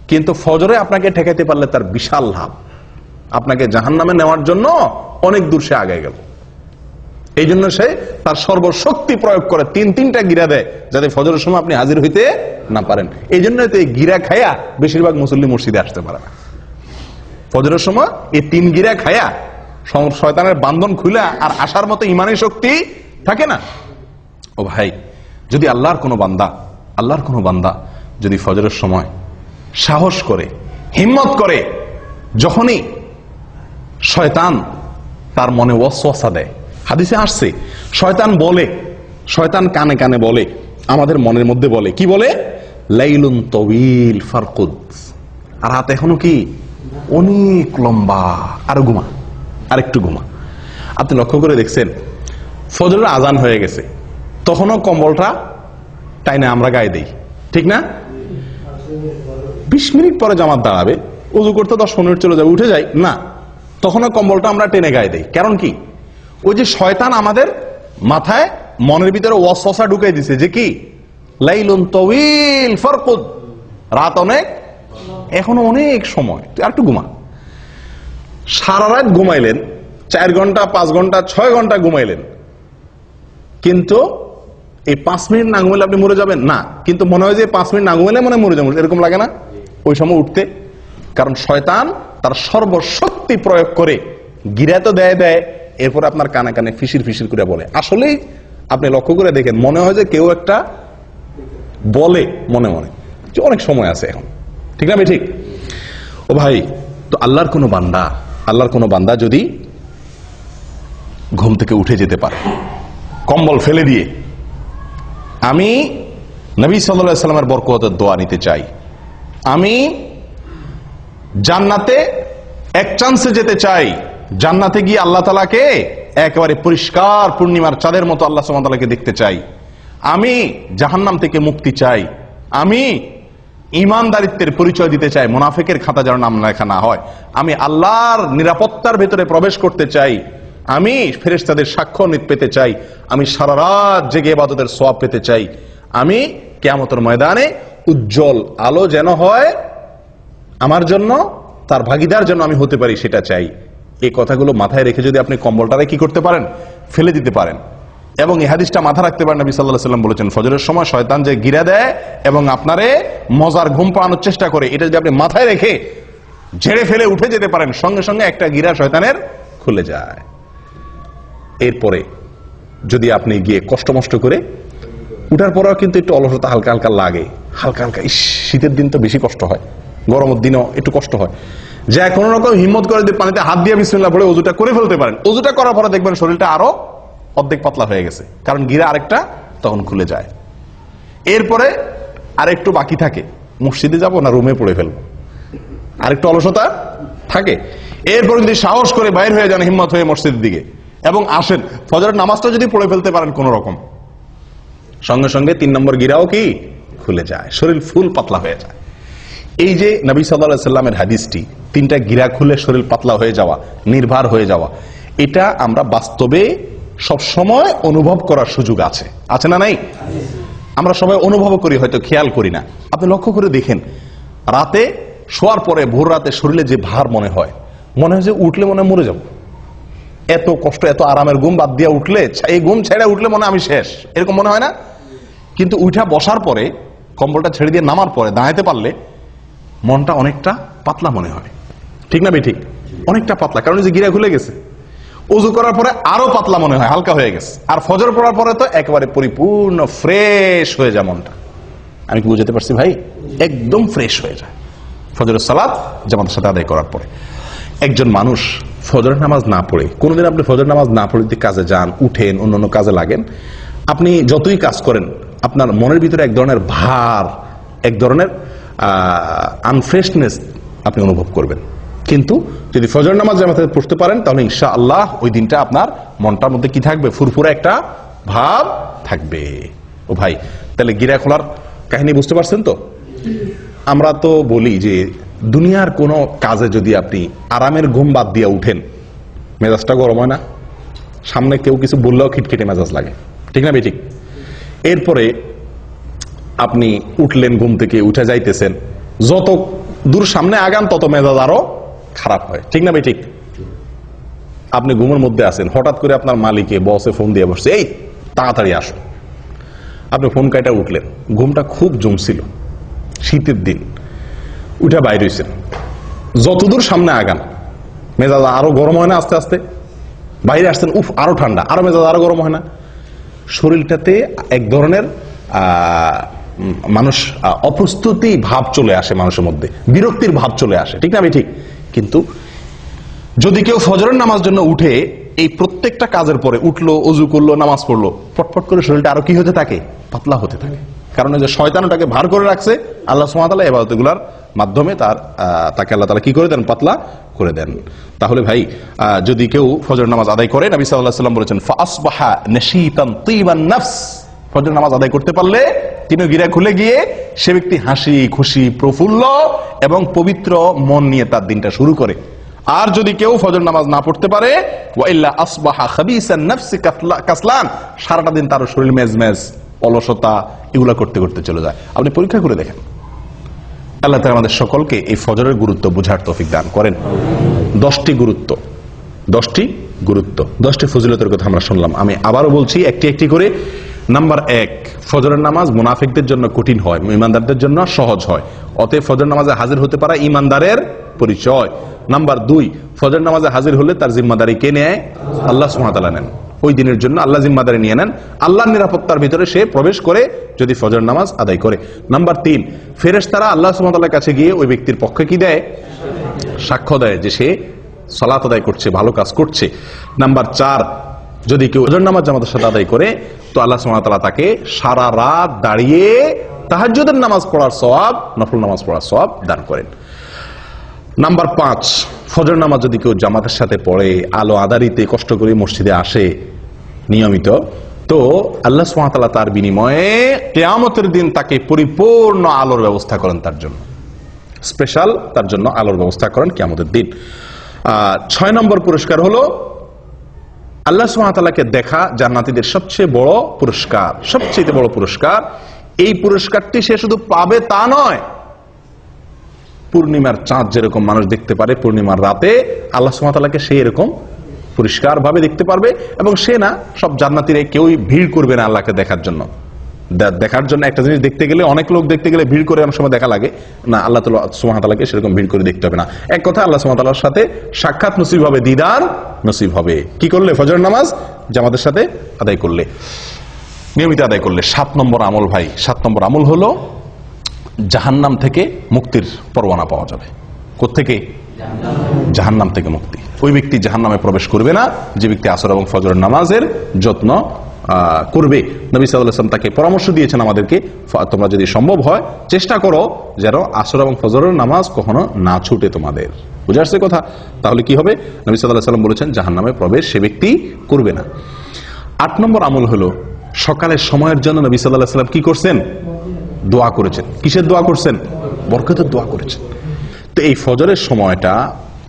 কিন্তু ফজরে আপনাকে ঠেকাইতে পারলে তার বিশাল লাভ, আপনাকে জাহান্নামে নেওয়ার জন্য অনেক দূর সে আগে গেল। এই জন্য সে তার সর্বশক্তি প্রয়োগ করে 3টা গিরা দেয়, যাতে ফজরের সময় আপনি হাজির হইতে না পারেন। এই জন্য তো এই গিরা খায়া বেশিরভাগ মুসল্লি মসজিদে আসতে পারে না। ফজরের সময় এই 3 গিরা খায়া শয়তানের বান্ধন খুলে আর আসার মতো ইমানের শক্তি থাকে না। ও ভাই, যদি আল্লাহর কোনো বান্দা যদি ফজরের সময় সাহস করে, হিম্মত করে, যখনই শয়তান তার মনে ওয়াসওয়াসা দেয়, হাদিসে আসছে শয়তান কানে কানে বলে, আমাদের মনের মধ্যে বলে, কি বলে? লাইলুন তওয়িল ফারকুদ, আর রাত এখনো কি অনেক লম্বা, আরো ঘুমা, আরেকটু ঘুমা। আপনি লক্ষ্য করে দেখছেন, ফজরের আজান হয়ে গেছে, তখনও কম্বলটা টাইনে আমরা গায়ে দেই, ঠিক না? 20 মিনিট পরে জামাত দাঁড়াবে, উযু করতে 10 মিনিট চলে যাবে, উঠে যাই না, তখনও কম্বলটা আমরা টেনে গায়ে দেই। কারণ কি? ওই যে শয়তান আমাদের মাথায়, মনের ভিতরে ওয়াসওয়াসা ঢুকাই দিছে যে কি, লাইলুন তাওয়িল ফারকুদ, রাত অনেক, এখনো অনেক সময়, তুই আর একটু ঘুমা। সারা রাত ঘুমাইলেন, 4 ঘন্টা, 5 ঘন্টা, 6 ঘন্টা ঘুমাইলেন, কিন্তু এই 5 মিনিট না ঘুমাইলে আপনি মরে যাবেন না, কিন্তু মনে হয় যে 5 মিনিট না ঘুমাইলে মনে মরে যাবেন, এরকম লাগে না ওই সময় উঠতে? কারণ শয়তান তার সর্বশক্তি প্রয়োগ করে গিরা তো দেয়, এরপর আপনার কানে কানে ফিসির ফিসির করে বলে। আসলেই আপনি লক্ষ্য করে দেখেন, মনে হয় যে কেউ একটা বলে মনে মনে যে অনেক সময় আছে এখন, ঠিক না? ঠিক। ও ভাই, তো আল্লাহর কোনো বান্দা যদি ঘুম থেকে উঠে যেতে পারে কম্বল ফেলে দিয়ে, আমি নবী সাল্লাল্লাহু আলাইহি সাল্লামের বরকতের দোয়া নিতে চাই, আমি জান্নাতে এক চান্সে যেতে চাই, জান্নাতে গিয়ে আল্লাহ তাআলাকে একেবারে পরিষ্কার পূর্ণিমার চাঁদের মতো আল্লাহ সুবহানাহু ওয়া তাআলাকে দেখতে চাই, আমি জাহান্নাম থেকে মুক্তি চাই, আমি ইমানদারিত্বের পরিচয় দিতে চাই, মুনাফিকের খাতা যেন নাম লেখা না হয়, আমি আল্লাহর নিরাপত্তার ভেতরে প্রবেশ করতে চাই, আমি ফেরেশতাদের সাক্ষ্য পেতে চাই, আমি সারা রাত জেগে ইবাদতের সওয়াব পেতে চাই, আমি কিয়ামতের ময়দানে উজ্জ্বল আলো যেন হয় আমার জন্য, তার ভাগীদার যেন আমি হতে পারি, সেটা চাই। এই কথাগুলো মাথায় রেখে যদি আপনি কম্বলটারে কি করতে পারেন, ফেলে দিতে পারেন, এবং এই হাদিসটা মাথা রাখতে পারেন, নবী সাল্লাল্লাহু আলাইহি সাল্লাম বলেছেন, ফজরের সময় শয়তান যে গিরা দেয় এবং আপনারে মজার ঘুম পাড়ানোর চেষ্টা করে, এটা যদি আপনি মাথায় রেখে ঝেড়ে ফেলে উঠে যেতে পারেন, সঙ্গে সঙ্গে একটা গিরা শয়তানের খুলে যায়। এরপরে যদি আপনি গিয়ে কষ্ট মষ্ট করে উঠার পরেও কিন্তু একটু অলসতা হালকা হালকা লাগে, হালকা হালকা, শীতের দিন তো বেশি কষ্ট হয়, গরমের দিনও একটু কষ্ট হয়, যে কোনো রকম হিম্মত করে যদি পানিতে হাত দিয়ে বিসমিল্লাহ পড়ে ওযুটা করে ফেলতে পারেন, ওযুটা করার পরে দেখবেন শরীরটা আরো অর্ধেক পাতলা হয়ে গেছে, কারণ গিরা আরেকটা তখন খুলে যায়। এরপরে আরেকটু বাকি থাকে, মসজিদে যাব না রুমে পড়ে ফেলবো, আরেকটু অলসতা থাকে। এরপর যদি সাহস করে বাইর হয়ে যান হিম্মত হয়ে মসজিদের দিকে এবং আসেন, ফজরের নামাজটা যদি পড়ে ফেলতে পারেন কোন রকম, সঙ্গে সঙ্গে 3 নম্বর গিরাও কি খুলে যায়, শরীর ফুল পাতলা হয়ে যায়। এই যে নবী সাল্লাল্লাহু আলাইহি সাল্লামের হাদিসটি, 3টা গিরা খুলে শরীর পাতলা হয়ে যাওয়া, নির্ভার হয়ে যাওয়া, এটা আমরা বাস্তবে সব সময় অনুভব করার সুযোগ আছে, আছে না নাই? আমরা সবাই অনুভব করি, হয়তো খেয়াল করি না। আপনি লক্ষ্য করে দেখেন, রাতে শোয়ার পরে ভোর রাতে শরীরে যে ভার মনে হয় যে উঠলে মনে হয় মরে যাব, এত কষ্ট, এত আরামের ঘুম বাদ দিয়ে উঠলে, এই ঘুম ছেড়ে উঠলে মনে আমি শেষ, এরকম মনে হয় না? কিন্তু উঠা বসার পরে, কম্বলটা ছেড়ে দিয়ে নামার পরে দাঁড়াতে পারলে মনটা অনেকটা পাতলা মনে হয়, ঠিক না? ঠিক, অনেকটা পাতলা, কারণ যে গিরা খুলে গেছে। ওযু করার পরে আরো পাতলা মনে হয়, হালকা হয়ে গেছে। আর ফজর পড়ার পরে তো একেবারে পরিপূর্ণ ফ্রেশ হয়ে যায় মনটা। আমি কি বুঝাতে পারছি ভাই? একদম ফ্রেশ হয়ে যায় ফজরের সালাত জামাতের সাথে আদায় করার পরে। একজন মানুষ ফজরের নামাজ না পড়ে, কোনোদিন আপনি ফজরের নামাজ না পড়ে কাজে যান, উঠেন, অন্যান্য কাজে লাগেন, আপনি যতই কাজ করেন আপনার মনের ভিতরে এক ধরনের ভার, এক ধরনের আনফ্রেশনেস আপনি অনুভব করবেন। কিন্তু যদি ফজর নামাজ জামাতে পড়তে পারেন তাহলে ইনশাআল্লাহ ওই দিনটা আপনার মনটার মধ্যে কি থাকবে? ফুরফুরে একটা ভাব থাকবে। ও ভাই, তাহলে গিরা খোলার কাহিনী বুঝতে পারছেন তো? আমরা তো বলি যে দুনিয়ার কোন কাজে যদি আপনি আরামের ঘুম বাদ দিয়ে উঠেন, মেজাজটা গরম হয় না? সামনে কেউ কিছু বললেও খিটখিটে মেজাজ লাগে, ঠিক না? ঠিক। এরপরে আপনি উঠলেন, ঘুম থেকে উঠে যাইতেছেন, যত দূর সামনে আগান তত মেজাজ আরো খারাপ হয়, ঠিক না? ঠিক। আপনি ঘুমের মধ্যে আছেন, হঠাৎ করে আপনার মালিকে বসে ফোন দিয়ে বসছে, এই তাড়াতাড়ি আসো। আপনি ফোন কাটা উঠলেন, ঘুমটা খুব জমছিল, শীতের দিন, উঠে বাইরে হয়েছেন, যতদূর সামনে আগান মেজাজ আরো গরম হয় না? আস্তে আস্তে বাইরে আসছেন, উফ আরো ঠান্ডা, আরো মেজাজ আরো গরম হয় না? শরীরটাতে এক ধরনের মানুষ অপ্রস্তুতি ভাব চলে আসে, মানুষের মধ্যে বিরক্তির ভাব চলে আসে, ঠিক না? ঠিক। কিন্তু যদি কেউ ফজরের নামাজ জন্য উঠে, এই প্রত্যেকটা কাজের পরে উঠলো, ওযু করলো, নামাজ পড়লো, পটপট করে শরীরটা আরো কি হতে থাকে? পাতলা হতে থাকে। কারণ যে শয়তান ওটাকে ভার করে রাখছে, আল্লাহ সুবহানাহু ওয়া তাআলা ইবাদতগুলোর মাধ্যমে তাকে আল্লাহ তাআলা কি করে দেন? পাতলা করে দেন। তাহলে ভাই, যদি কেউ ফজর নামাজ আদায় করে, নবী সাল্লাল্লাহু আলাইহি ওয়াসাল্লাম বলেছেন, ফাআসবাহা নাশীতান তিবান নাফস, ফজর নামাজ আদায় করতে পারলে তিন গিরা খুলে গিয়ে সে ব্যক্তি হাসি খুশি, প্রফুল্ল এবং পবিত্র মন নিয়ে তার দিনটা শুরু করে। আর যদি কেউ ফজর নামাজ না পড়তে পারে, ওয়াইল্লা আসবাহা খাবিসান নাফসি কাসলান, সারাটা দিন তার শরীর মেজমেজ, অলসতা এগুলা করতে করতে চলে যায়। আপনি পরীক্ষা করে দেখেন। আল্লাহ তাআলা আমাদের সকলকে এই ফজরের গুরুত্ব বোঝার তৌফিক দান করেন। 10টি গুরুত্ব, 10টি ফজিলতের কথা আমরা শুনলাম। আমি আবারও বলছি একটি একটি করে। নাম্বার 1, ফজরের নামাজ মুনাফিকদের জন্য কঠিন হয়, ঈমানদারদের জন্য সহজ হয়। অতএব ফজর নামাজে হাজির হতে পারা ঈমানদারের পরিচয়। নাম্বার 2, ফজর নামাজে হাজির হলে তার জিম্মাদারি কে নেয়? আল্লাহ সুবহানাহু ওয়া তাআলা নেন। ওই দিনের জন্য আল্লাহ জিম্মাদারি নিয়ে নেন, আল্লাহর নিরাপত্তার ভিতরে সে প্রবেশ করে যদি ফজর নামাজ আদায় করে। নাম্বার 3, ফেরেশতারা আল্লাহ সুবহানাহু ওয়া তাআলার কাছে গিয়ে ওই ব্যক্তির পক্ষে কি দেয়? সাক্ষ্য দেয় যে সে সালাত আদায় করছে, ভালো কাজ করছে। নাম্বার 4, যদি কেউ ফজর নামাজ জামাতের সাথে আদায় করে তো আল্লাহ সুবহানাহু ওয়া তাআলা তাকে সারা রাত দাঁড়িয়ে তাহাজ্জুদের নামাজ পড়ার সওয়াব, নফল নামাজ পড়ার সওয়াব দান করেন। নাম্বার 5, ফজর নামাজ যদি কেউ জামাতের সাথে পড়ে, আলো আঁধারিতে কষ্ট করে মসজিদে আসে নিয়মিত, তো আল্লাহ সুবহানাহু ওয়া তাআলা তার বিনিময়ে কিয়ামতের দিন তাকে পরিপূর্ণ আলোর ব্যবস্থা করেন, তার জন্য স্পেশাল তার জন্য আলোর ব্যবস্থা করেন কিয়ামতের দিন। 6 নম্বর পুরস্কার হলো আল্লাহ সুবহানাহু ওয়া তাআলাকে দেখা জান্নাতীদের সবচেয়ে বড় পুরস্কার, সবচেয়ে বড় পুরস্কার। এই পুরস্কারটি সে শুধু পাবে তা নয়, পূর্ণিমার চাঁদ যেরকম মানুষ দেখতে পারে পূর্ণিমার রাতে, আল্লাহ সুবহানাহু ওয়া তাআলাকে সেই এরকম পরিষ্কার ভাবে দেখতে পারবে। এবং সে না, সব জান্নাতীরা কেউই ভিড় করবে না আল্লাহকে দেখার জন্য। দেখার জন্য একটা জিনিস দেখতে গেলে, অনেক লোক দেখতে গেলে ভিড় করে অনেক সময় দেখা লাগে না, আল্লাহ সুবহানাহু ওয়া তাআলাকে সেরকম ভিড় করে দেখতে হবে না। এক কথা, আল্লাহ সুবহানাহু ওয়া তাআলার সাথে সাক্ষাৎ নসিব হবে, দিদার নসিব হবে। কি করলে? ফজর নামাজ জামাতের সাথে আদায় করলে, নিয়মিত আদায় করলে। 7 নম্বর আমল ভাই, 7 নম্বর আমল হলো জাহান্নাম থেকে মুক্তির পরোয়ানা পাওয়া যাবে। কোত্থেকে? জাহান্নাম থেকে মুক্তি। ওই ব্যক্তি জাহান্নামে প্রবেশ করবে না যে ব্যক্তি আসর এবং ফজর নামাজের যত্ন করবে, নবী সাল্লাল্লাহু আলাইহি ওয়াসাল্লাম তাকে পরামর্শ দিয়েছেন আমাদেরকে, তোমরা যদি সম্ভব হয় চেষ্টা করো যেন আসর এবং ফজরের নামাজ কখনো না ছুটে তোমাদের। বুঝে আসছে কথা? তাহলে কি হবে? নবী সাল্লাল্লাহু আলাইহি ওয়াসাল্লাম বলেছেন জাহান্নামে প্রবেশ সে ব্যক্তি করবে না। 8 নম্বর আমল হলো সকালের সময়ের জন্য নবী সাল্লাল্লাহু আলাইহি ওয়াসাল্লাম কি করছেন? দোয়া করেছেন। কিসের দোয়া করছেন? বরকতের দোয়া করেছেন। তো এই ফজরের সময়টা,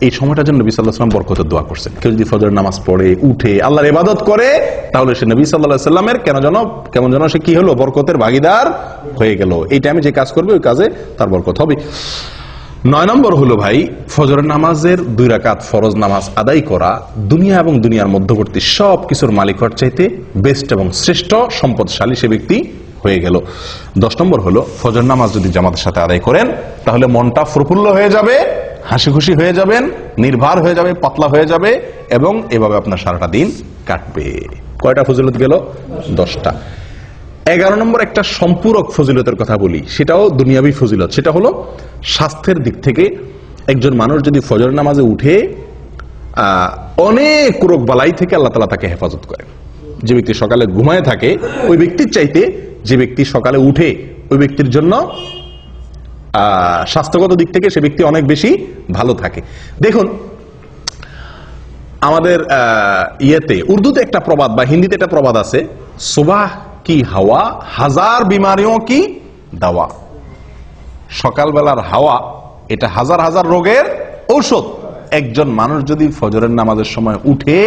এই সময়টার জন্য নবী সাল্লাল্লাহু আলাইহি ওয়াসাল্লাম বরকতের দোয়া করছেন। কেউ যদি ফজরের নামাজ পড়ে উঠে আল্লাহর ইবাদত করে তাহলে সে নবী সাল্লাল্লাহু আলাইহি ওয়াসাল্লামের কেমন যেন সে কি হলো? বরকতের ভাগীদার হয়ে গেল। এই টাইমে যে কাজ করবে ওই কাজে তার বরকত হবে। 9 নম্বর হলো ভাই, ফজরের নামাজের 2 রাকাত ফরজ নামাজ আদায় করা দুনিয়া এবং দুনিয়ার মধ্যবর্তী সব কিছুর মালিক হওয়ার চাইতে বেস্ট এবং শ্রেষ্ঠ সম্পদশালী সে ব্যক্তি হয়ে গেল। 10 নম্বর হলো ফজর নামাজ যদি জামাতের সাথে আদায় করেন তাহলে মনটা প্রফুল্ল হয়ে যাবে, হাসি খুশি হয়ে যাবেন, নির্ভর হয়ে যাবে, পাতলা হয়ে যাবে এবং এভাবে আপনার সারাটা দিন কাটবে। কয়টা ফজিলত গেল? 10টা। 11 নম্বর একটা সম্পূরক ফজিলতের কথা বলি, সেটাও দুনিয়াবী ফজিলত। সেটা হলো স্বাস্থ্যের দিক থেকে একজন মানুষ যদি ফজর নামাজে উঠে অনেক রোগ বালাই থেকে আল্লাহ তাআলা তাকে হেফাজত করেন। যে ব্যক্তি সকালে ঘুমায় থাকে ওই ব্যক্তির চাইতে যে ব্যক্তি সকালে উঠে ওই ব্যক্তির জন্য স্বাস্থ্যগত দিক থেকে সে ব্যক্তি অনেক বেশি ভালো থাকে। দেখুন আমাদের ইয়েতে উর্দুতে একটা প্রবাদ বা হিন্দিতে একটা প্রবাদ আছে, সুবাহ কি হাওয়া হাজার বিমারিও কি দাওয়া। সকালবেলার হাওয়া এটা হাজার হাজার রোগের ঔষধ। একজন মানুষ যদি ফজরের নামাজের সময় উঠে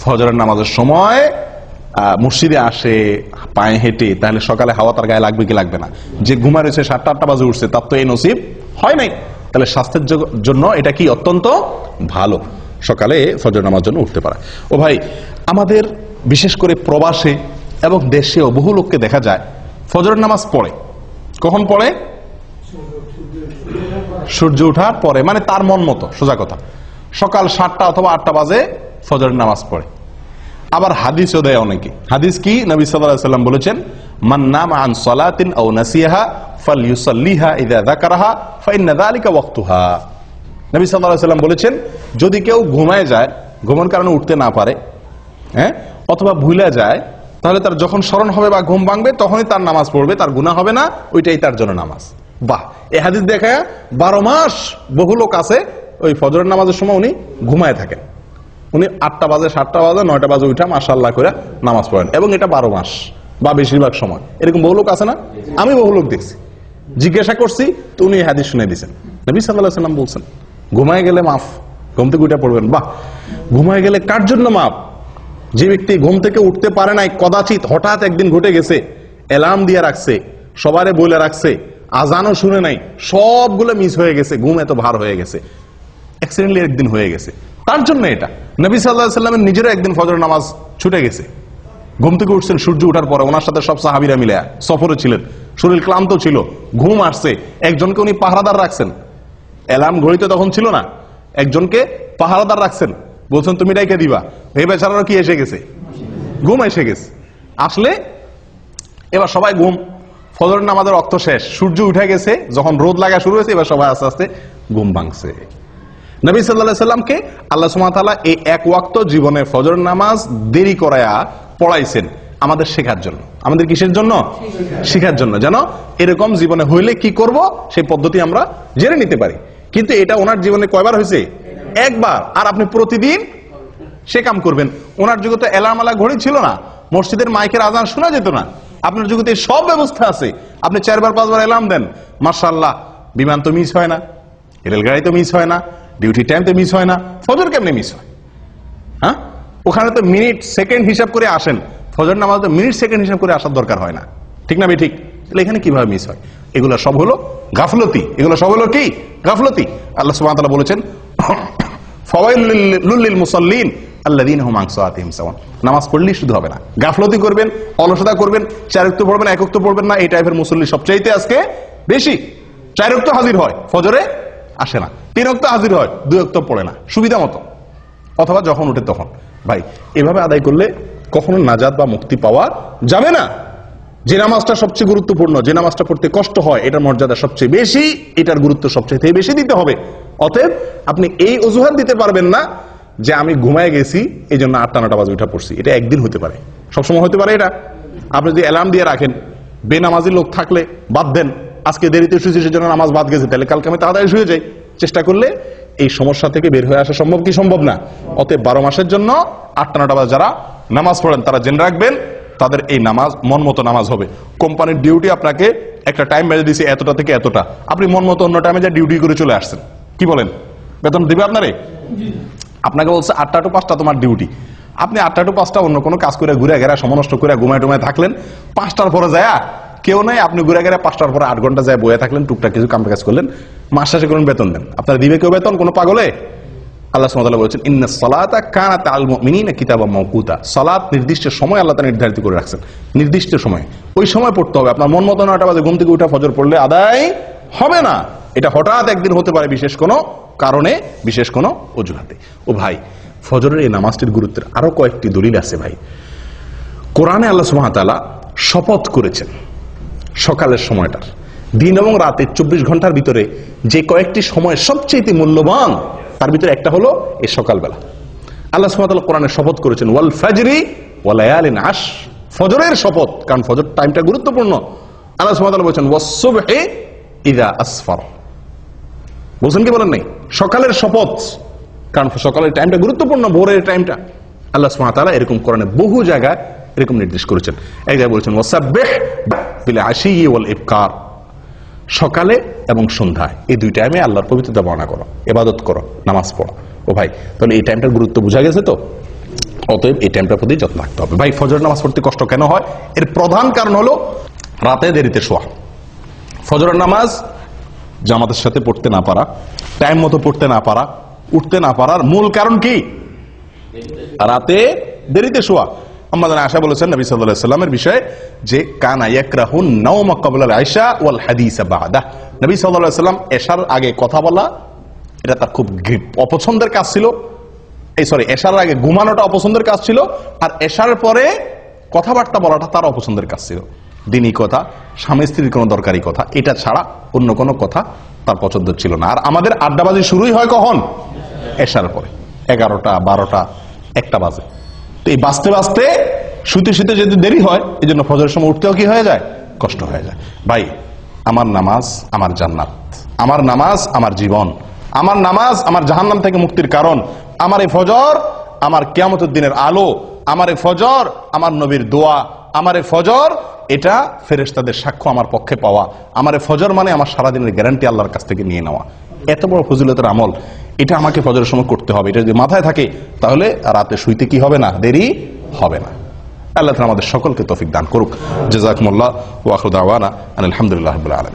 ফজরের নামাজের সময় মসজিদে আসে পায়ে হেঁটে, তাহলে সকালে হাওয়া তার গায়ে লাগবে কি লাগবে না? যে ঘুমা রয়েছে 7টা-8টা বাজে উঠছে তার তো এই নসিব হয় নাই। তাহলে স্বাস্থ্যের জন্য এটা কি অত্যন্ত ভালো সকালে ফজর নামাজ জন্য উঠতে পারে। ও ভাই, আমাদের বিশেষ করে প্রবাসে এবং দেশেও বহু লোককে দেখা যায় ফজরের নামাজ পড়ে। কখন পড়ে? সূর্য ওঠার পরে, মানে তার মন মতো। সোজা কথা, সকাল 7টা অথবা 8টা বাজে ফজরের নামাজ পড়ে। আবার হাদিসও দেয় অনেকে। হাদিস কি? নবী সাল্লাল্লাহু আলাইহি ওয়াসাল্লাম বলেছেন, মান নামা আন সালাতিন আও নাসিয়াহা ফালইউসাল্লিহা ইযা যাকারাহা ফাইন্না যালিকা ওয়াক্তুহা। নবী সাল্লাল্লাহু আলাইহি ওয়াসাল্লাম বলেছেন, যদি কেউ ঘুমায় যায়, ঘুমের কারণে উঠতে না পারে, অথবা ভুলে যায়, তাহলে তার যখন স্মরণ হবে বা ঘুম ভাঙবে তখনই তার নামাজ পড়বে, তার গুনাহ হবে না, ওইটাই তার জন্য নামাজ। বাহ! এই হাদিস দেখায় 12 মাস বহু লোক আছে ওই ফজরের নামাজের সময় উনি ঘুমায় থাকেন। উনি 8টা বাজে, 7টা বাজে, 9টা বাজে উঠা মাশাআল্লাহ করে নামাজ পড়েন, এবং এটা 12 মাস বা বেশিরভাগ সময়। এরকম বহু লোক আছে না? আমি বহু লোক দেখছি, জিজ্ঞাসা করছি তো উনি হাদিস শুনে দিয়েছেন। নবী সাল্লাল্লাহু আলাইহি ওয়াসাল্লাম বলছেন ঘুমায় গেলে মাফ, ঘুম থেকে উঠে পড়বেন। বাহ! ঘুমায় গেলে কার জন্য মাফ? যে ব্যক্তি ঘুম থেকে উঠতে পারে নাই, কদাচিৎ হঠাৎ একদিন ঘটে গেছে, অ্যালার্ম দিয়ে রাখছে, সবারে বলে রাখছে, আজানও শুনে নাই, সবগুলো মিস হয়ে গেছে, ঘুম এত ভার হয়ে গেছে, অ্যাক্সিডেন্টলি একদিন হয়ে গেছে, তার জন্য এটা। নবী সাল্লাল্লাহু আলাইহি ওয়াসাল্লামের নিজেরও একদিন ফজর নামাজ ছুটে গেছে। ঘুম থেকে উঠছেন সূর্য ওঠার পরে, ওনার সাথে সব সাহাবীরা মিলে সফরে ছিলেন, শরীর ক্লান্ত ছিল, ঘুম আসছে, একজনকে উনি পাহারাদার রাখছেন। অ্যালার্ম ঘড়িতে তখন ছিল না, একজনকে পাহারাদার রাখছেন, বলছেন তুমি ডাইকে দিবা। এই বেচারারও কি এসে গেছে? ঘুম এসে গেছে। আসলে এবার সবাই ঘুম, ফজর নামাজের রক্ত শেষ, সূর্য উঠে গেছে, যখন রোদ লাগা শুরু হয়েছে এবার সবাই আস্তে আস্তে ঘুম ভাঙছে। নবী সাল্লাল্লাহু আলাইহি ওয়াসাল্লামকে আল্লাহ সুবহানাহু ওয়া তাআলা এই এক ওয়াক্ত জীবনে ফজর নামাজ দেরি করায়া পড়াইছেন আমাদের শেখার জন্য। আমাদের কিসের জন্য? শেখার জন্য, যেন এরকম জীবনে হইলে কি করব সেই পদ্ধতি আমরা জেনে নিতে পারি। কিন্তু এটা ওনার জীবনে কয়বার হয়েছে? একবার। আর আপনি প্রতিদিন সে কাম করবেন। ওনার যুগে তো অ্যালার্ম আলা ঘড়ি ছিল না, মসজিদের মাইকের আজান শোনা যেত না। আপনার যুগে সব ব্যবস্থা আছে, আপনি 4বার 5বার অ্যালার্ম দেন, মাশাআল্লাহ, বিমান তো মিস হয় না, রেলগাড়ি তো মিস হয় না, ডিউটি টাইম তো মিস হয় না, ফজর কেমনে মিস হয়? হ্যাঁ, ওখানে তো মিনিট সেকেন্ড হিসাব করে আসেন, ফজর নামাজ তো মিনিট সেকেন্ড হিসাব করে আসার দরকার হয় না, ঠিক না? ঠিক। তাহলে এখানে কিভাবে মিস হয়? এগুলো সব হলো গাফলতি। এগুলো সব হলো কি? গাফলতি। আল্লাহ সুবহানাহু ওয়া তাআলা বলেছেন, ফাওয়াইলুল লিল মুসাল্লিন আল্লাযীনা হুম আন সালাতিহিম সাহুন। নামাজ পড়লেই শুধু হবে না, গাফলতি করবেন, অলসতা করবেন, 4 ওয়াক্ত পড়বেন, 1 ওয়াক্ত পড়বেন না, এই টাইপের মুসল্লি সবচাইতে আজকে বেশি। 4 ওয়াক্ত হাজির হয়, ফজরে আসে না, 3 ওয়াক্ত হাজির হয়, 2 ওয়াক্ত পড়ে না সুবিধা মতো, অথবা যখন উঠে তখন। ভাই, এভাবে আদায় করলে কখনো নাজাত বা মুক্তি পাওয়া যাবে না। যে নামাজটা সবচেয়ে গুরুত্বপূর্ণ, যে নামাজটা পড়তে কষ্ট হয়, এটার মর্যাদা সবচেয়ে বেশি, এটার গুরুত্ব সবচেয়ে বেশি দিতে হবে। অতএব আপনি এই অজুহাত দিতে পারবেন না যে আমি ঘুমায় গেছি এই জন্য 8টা-9টা বাজে উঠা পড়ছি, এটা একদিন হতে পারে, সবসময় হতে পারে এটা। আপনি যদি অ্যালার্ম দিয়ে রাখেন, বেনামাজি লোক থাকলে বাদ দেন, আজকে দেরিতে শুয়েছি সেজন্য নামাজ বাদ গেছে, তাহলে কালকে আমি তাড়াতাড়ি শুয়ে যাই, চেষ্টা করলে এই সমস্যা থেকে বের হয়ে আসা সম্ভব কি সম্ভব না? অতএব 12 মাসের জন্য 8টা-9টা বাজে যারা নামাজ পড়েন তারা জেনে রাখবেন তাদের এই নামাজ মন মতো নামাজ হবে। কোম্পানির ডিউটি আপনাকে একটা টাইম বেঁধে দিয়েছে এতটা থেকে এতটা, আপনি মন মতো অন্য টাইমে যা ডিউটি করে চলে আসছেন, কি বলেন? বেতন দিবে আপনারে? আপনাকে বলছে 8টা to 5টা তোমার ডিউটি, আপনি 8টা to 5টা অন্য কোনো কাজ করে ঘুরে ঘেরা সমনষ্ট করে ঘুমায় টুমায় থাকলেন, 5টার পরে যায় কেউ নাই, আপনি ঘুরে ঘেরা 5টার পরে 8 ঘন্টা যায় বয়ে থাকলেন, টুকটাক কিছু কাম কাজ করলেন, মাস শেষে করুন বেতন দেন, আপনার দিবে কেউ বেতন? কোনো পাগলে? আল্লাহ সুবহানাহু ওয়া তাআলা বলেছেন ইন্নাস সালাতা কানাত আল মুমিনিনা কিতাবাম মাওকুতা, সালাত নির্দিষ্ট সময় আল্লাহ তাআলা নির্ধারিত করে রাখছেন, নির্দিষ্ট সময়, ওই সময় পড়তে হবে। আপনার মন মতো 9টা বাজে ঘুম থেকে উঠা ফজর পড়লে আদায় হবে না, এটা হঠাৎ একদিন হতে পারে বিশেষ কোনো কারণে, বিশেষ কোনো অজুহাতে। ও ভাই, ফজরের এই নামাজটির গুরুত্বের আরো কয়েকটি দলিল আছে ভাই। কোরআনে আল্লাহ সুবহানাহু ওয়া তাআলা শপথ করেছেন সকালের সময়টার, দিন এবং রাতে 24 ঘন্টার ভিতরে যে কয়েকটি সময় সবচেয়ে মূল্যবান তার ভিতরে একটা হলো এই সকালবেলা। আল্লাহ সুবহানাহু ওয়া তাআলা কোরআনে শপথ করেছেন ওয়াল ফাজরি ওয়া লায়ালিন আশ, ফজরের শপথ, কারণ ফজর টাইমটা গুরুত্বপূর্ণ। আল্লাহ সুবহানাহু ওয়া তাআলা বলেছেন ওয়াস সুবহি ইযা আসফার, বলছেন কি বলেন নাই? সকালের শপথ, কারণ সকালের টাইমটা গুরুত্বপূর্ণ, ভোরের টাইমটা। আল্লাহ সুবহানাহু ওয়া তাআলা এরকম কোরআনে বহু জায়গায় এরকম নির্দেশ করেছেন। এক জায়গায় বলেছেন ওয়াসাব্বিহ বিল আশি ওয়াল ইবকার, সকালে এবং সন্ধ্যায় এই দুই টাইমে আল্লাহর পবিত্রতা বর্ণনা করো, ইবাদত করো, নামাজ পড়ো। ও ভাই, তাহলে এই টাইমটার গুরুত্ব বোঝা গেছে তো? অতএব এই টাইমটার প্রতি যত্ন রাখতে হবে। ভাই, ফজর নামাজ পড়তে কষ্ট কেন হয়? এর প্রধান কারণ হলো রাতে দেরিতে শোয়া। ফজরের নামাজ জামাতের সাথে পড়তে না পারা, টাইম মতো পড়তে না পারা, উঠতে না পারার মূল কারণ কি? রাতে দেরিতে শোয়া। আমাদের আয়েশা বলেছেন নবী সাল্লাল্লাহু আলাইহি ওয়াসাল্লামের বিষয়ে যে কানা ইয়াকরাহুন নাওমা ক্বাবলা আল আইশা ওয়াল হাদিসা বাদা, নবী সাল্লাল্লাহু আলাইহি ওয়াসাল্লাম এশার আগে কথা বলা এটা তার খুব অপছন্দের কাজ ছিল। এশার আগে ঘুমানোটা অপছন্দের কাজ ছিল, আর এশার পরে কথাবার্তা বলাটা তার অপছন্দের কাজ ছিল। দিনী কথা, স্বামী স্ত্রীর কোনো দরকারি কথা, এটা ছাড়া অন্য কোনো কথা তার পছন্দ ছিল না। আর আমাদের আড্ডাবাজি শুরুই হয় কখন? এশার পরে, 11টা 12টা 1টা বাজে। তো এই বাঁচতে বাঁচতে শুতে শুতে যদি দেরি হয়, এই জন্য ফজরের সময় উঠতেও কি হয়ে যায়? কষ্ট হয়ে যায়। ভাই, আমার নামাজ আমার জান্নাত, আমার নামাজ আমার জীবন, আমার নামাজ আমার জাহান্নাম থেকে মুক্তির কারণ, আমার এই ফজর আমার কিয়ামতের দিনের আলো, আমার এই ফজর আমার নবীর দোয়া, আমার এই ফজর এটা ফেরেশতাদের সাক্ষ্য আমার পক্ষে পাওয়া, আমার এই ফজর মানে আমার সারাদিনের গ্যারান্টি আল্লাহর কাছ থেকে নিয়ে নেওয়া। এত বড় ফজিলতের আমল, এটা আমাকে ফজরের সময় করতে হবে। এটা যদি মাথায় থাকে তাহলে রাতে শুইতে কি হবে না? দেরি হবে না। আল্লাহ তাআলা আমাদের সকলকে তৌফিক দান করুক। জাযাকুমুল্লাহ ওয়া আখিরু দাওয়ানা আলহামদুলিল্লাহি রাব্বিল আলামিন।